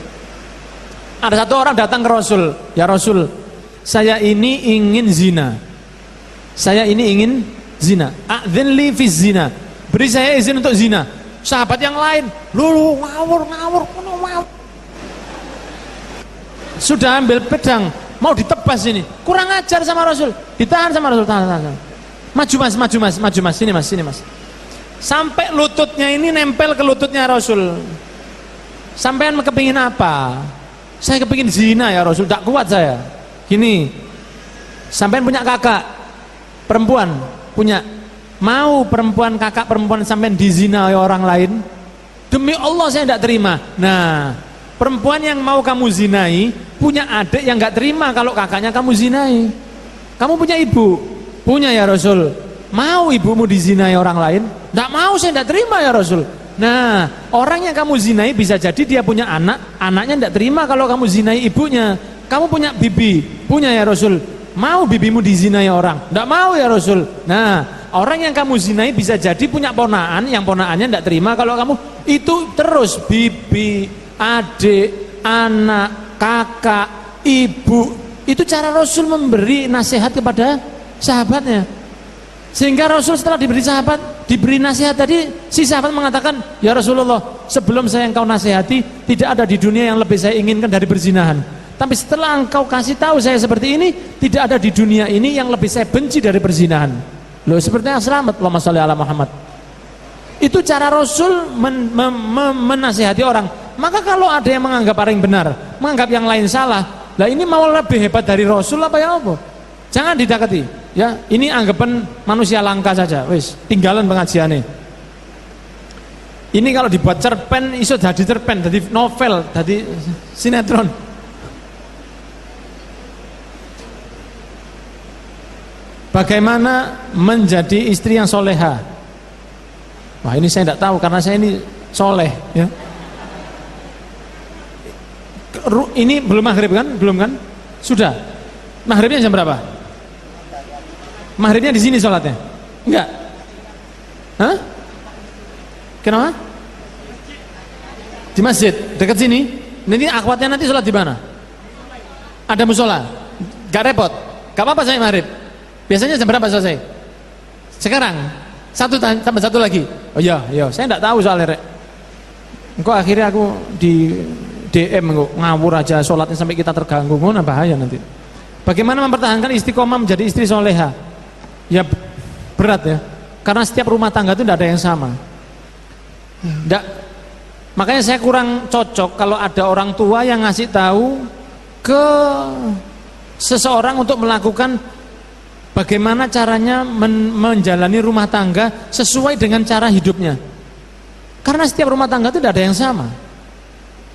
Ada satu orang datang ke Rasul, ya Rasul, saya ini ingin zina. A'dzin li fi zina. Beri saya izin untuk zina. Sahabat yang lain, lu ngawur. Sudah ambil pedang, mau ditebas ini. Kurang ajar sama Rasul. Ditahan sama Rasul, tahan. Maju mas, sini mas. Sampai lututnya ini nempel ke lututnya Rasul. Sampean kepingin apa? Saya kepingin zina ya Rasul, tak kuat saya. Gini, sampean punya kakak perempuan, punya. Mau perempuan kakak perempuan sampean dizina oleh orang lain? Demi Allah saya tidak terima. Nah, perempuan yang mau kamu zinai punya adik yang nggak terima kalau kakaknya kamu zinai. Kamu punya ibu, punya ya Rasul. Mau ibumu dizinai orang lain? Tidak mau, saya tidak terima ya Rasul. Nah, orang yang kamu zinai bisa jadi dia punya anak, anaknya tidak terima kalau kamu zinai ibunya. Kamu punya bibi, punya ya Rasul. Mau bibimu dizinai orang? Tidak mau ya Rasul. Nah, orang yang kamu zinai bisa jadi punya ponaan, yang ponaannya tidak terima kalau kamu itu terus bibi, adik, anak, kakak, ibu. Itu cara Rasul memberi nasihat kepada sahabatnya. Sehingga Rasul setelah diberi nasihat tadi, si sahabat mengatakan, ya Rasulullah, sebelum saya engkau nasihati, tidak ada di dunia yang lebih saya inginkan dari berzinahan. Tapi setelah engkau kasih tahu saya seperti ini, tidak ada di dunia ini yang lebih saya benci dari berzinahan. Loh, sepertinya selamat, Allahumma sholli ala Muhammad. Itu cara Rasul menasihati orang. Maka kalau ada yang menganggap orang yang benar, menganggap yang lain salah, lah ini mau lebih hebat dari Rasul apa ya apa? Jangan didekati. Ya, ini anggapan manusia langka saja. Wis, tinggalan pengajiannya. Ini kalau dibuat cerpen, iso jadi cerpen, jadi novel, jadi sinetron. Bagaimana menjadi istri yang soleha? Wah, ini saya tidak tahu karena saya ini soleh. Ya. Ini belum maghrib kan? Belum kan? Sudah. Maghribnya jam berapa? Maghribnya di sini sholatnya? Enggak? Hah? Kenapa? Di masjid, dekat sini. Nanti akhwatnya nanti sholat di mana? Ada musola? Gak repot? Gak apa-apa saya maghrib. Biasanya jam berapa selesai? Sekarang? Tambah satu lagi? Oh iya, saya enggak tahu soalnya rek. Engkau akhirnya aku di DM ngawur aja sholatnya sampai kita terganggu, ngono bahaya nanti. Bagaimana mempertahankan istiqomah menjadi istri soleha? Ya berat ya, karena setiap rumah tangga itu tidak ada yang sama. Makanya saya kurang cocok kalau ada orang tua yang ngasih tahu ke seseorang untuk melakukan bagaimana caranya menjalani rumah tangga sesuai dengan cara hidupnya. Karena setiap rumah tangga itu tidak ada yang sama.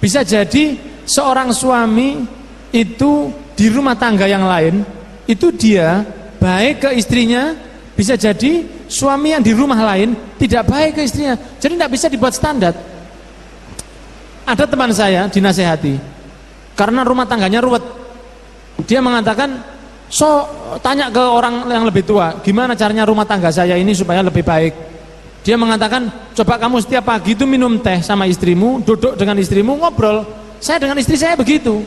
Bisa jadi seorang suami itu di rumah tangga yang lain itu dia baik ke istrinya, bisa jadi suami yang di rumah lain tidak baik ke istrinya. Jadi tidak bisa dibuat standar. Ada teman saya dinasehati karena rumah tangganya ruwet. Dia mengatakan, tanya ke orang yang lebih tua, gimana caranya rumah tangga saya ini supaya lebih baik. Dia mengatakan, coba kamu setiap pagi itu minum teh sama istrimu, duduk dengan istrimu, ngobrol. Saya dengan istri saya begitu.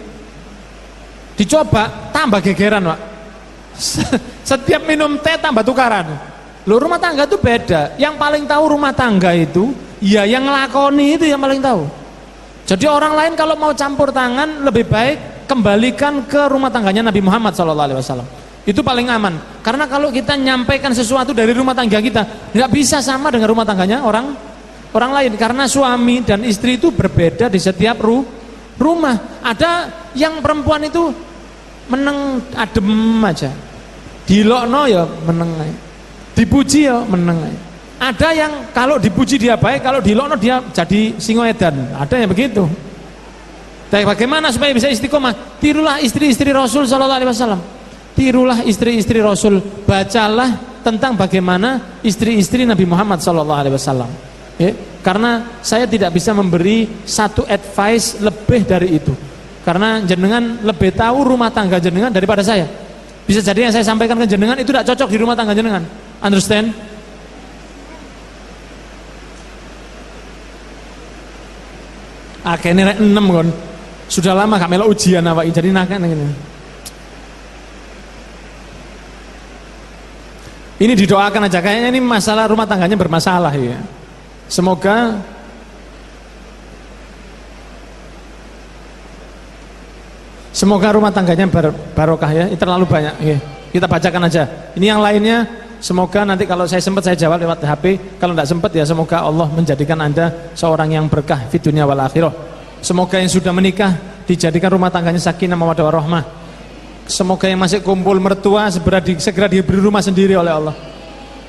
Dicoba, tambah gegeran Pak. Setiap minum teh tambah tukaran. Loh, rumah tangga itu beda. Yang paling tahu rumah tangga itu, ya yang ngelakoni itu yang paling tahu. Jadi orang lain kalau mau campur tangan, lebih baik kembalikan ke rumah tangganya Nabi Muhammad SAW. Itu paling aman. Karena kalau kita nyampaikan sesuatu dari rumah tangga kita, nggak bisa sama dengan rumah tangganya orang lain. Karena suami dan istri itu berbeda di setiap rumah. Ada yang perempuan itu meneng adem aja, dilokno ya meneng aja, dipuji ya meneng aja. Ada yang kalau dipuji dia baik, kalau dilokno dia jadi singoedan. Ada yang begitu. Tapi bagaimana supaya bisa istiqomah? Tirulah istri-istri Rasul Sallallahu Alaihi Wasallam. Tirulah istri-istri Rasul. Bacalah tentang bagaimana istri-istri Nabi Muhammad Sallallahu Alaihi Wasallam. Ya, karena saya tidak bisa memberi satu advice lebih dari itu. Karena jenengan lebih tahu rumah tangga jenengan daripada saya. Bisa jadi yang saya sampaikan ke jenengan itu tidak cocok di rumah tangga jenengan. Understand? Akhirnya 6 kon. Sudah lama gak melok ujian apa jadi nakan ngene. Ini didoakan aja, kayaknya ini masalah rumah tangganya bermasalah ya. Semoga Semoga rumah tangganya barokah ya. Ini terlalu banyak. Oke, kita bacakan aja. Ini yang lainnya. Semoga nanti kalau saya sempat saya jawab lewat HP. Kalau tidak sempat ya semoga Allah menjadikan Anda seorang yang berkah di dunia wal akhirah. Semoga yang sudah menikah dijadikan rumah tangganya sakinah mawaddah warahmah. Semoga yang masih kumpul mertua segera diberi rumah sendiri oleh Allah.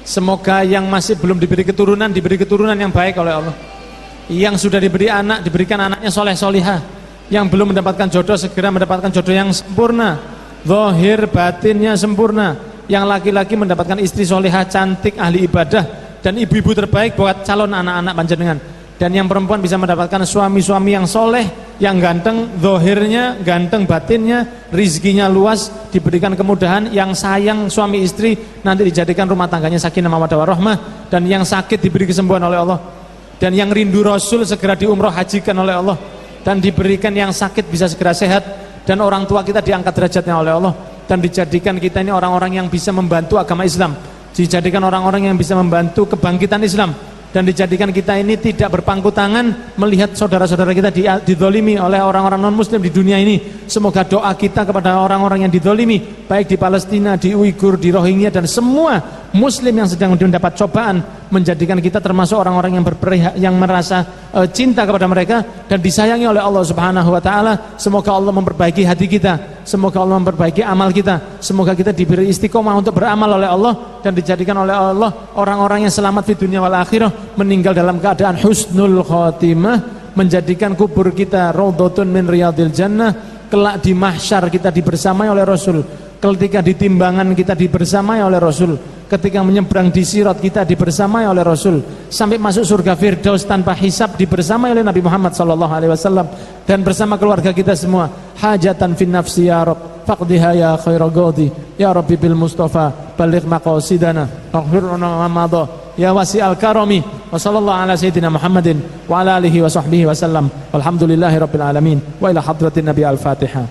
Semoga yang masih belum diberi keturunan yang baik oleh Allah. Yang sudah diberi anak, diberikan anaknya soleh solihah. Yang belum mendapatkan jodoh segera mendapatkan jodoh yang sempurna, zahir batinnya sempurna. Yang laki-laki mendapatkan istri solihah, cantik, ahli ibadah, dan ibu-ibu terbaik buat calon anak-anak panjenengan. Dan yang perempuan bisa mendapatkan suami-suami yang soleh, yang ganteng, zahirnya, ganteng batinnya, rizkinya luas, diberikan kemudahan. Yang sayang suami istri nanti dijadikan rumah tangganya sakinah mawaddah warahmah. Dan yang sakit diberi kesembuhan oleh Allah. Dan yang rindu Rasul segera diumroh hajikan oleh Allah. Dan diberikan yang sakit bisa segera sehat. Dan orang tua kita diangkat derajatnya oleh Allah. Dan dijadikan kita ini orang-orang yang bisa membantu agama Islam. Dijadikan orang-orang yang bisa membantu kebangkitan Islam. Dan dijadikan kita ini tidak berpangku tangan melihat saudara-saudara kita didolimi oleh orang-orang non-muslim di dunia ini. Semoga doa kita kepada orang-orang yang didolimi, baik di Palestina, di Uighur, di Rohingya, dan semua muslim yang sedang mendapat cobaan, menjadikan kita termasuk orang-orang yang merasa cinta kepada mereka dan disayangi oleh Allah Subhanahu wa taala. Semoga Allah memperbaiki hati kita, semoga Allah memperbaiki amal kita, semoga kita diberi istiqomah untuk beramal oleh Allah dan dijadikan oleh Allah orang-orang yang selamat di dunia wal akhirah, meninggal dalam keadaan husnul khotimah, menjadikan kubur kita raudhatun min riyadil jannah, kelak di mahsyar kita dibersamai oleh Rasul, ketika di timbangan kita dibersamai oleh Rasul, ketika menyeberang di sirat kita dibersamai oleh Rasul, sampai masuk surga Firdaus tanpa hisab dibersamai oleh Nabi Muhammad SAW, dan bersama keluarga kita semua. Hajatan fin nafsi ya Rabb faqdiha ya khairal ghadi ya Rabbi bil Mustafa baligh maqasidana waghfir lana ma madha ya wasi'al karami. Wa sallallahu ala sayyidina Muhammadin wa ala alihi wa sahbihi wa sallam. Walhamdulillahi rabbil alamin. Wa ila hadratin Nabi al-Fatihah.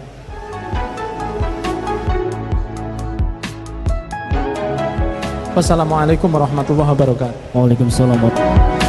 Wassalamualaikum warahmatullahi wabarakatuh. Waalaikumsalam warahmatullahi wabarakatuh.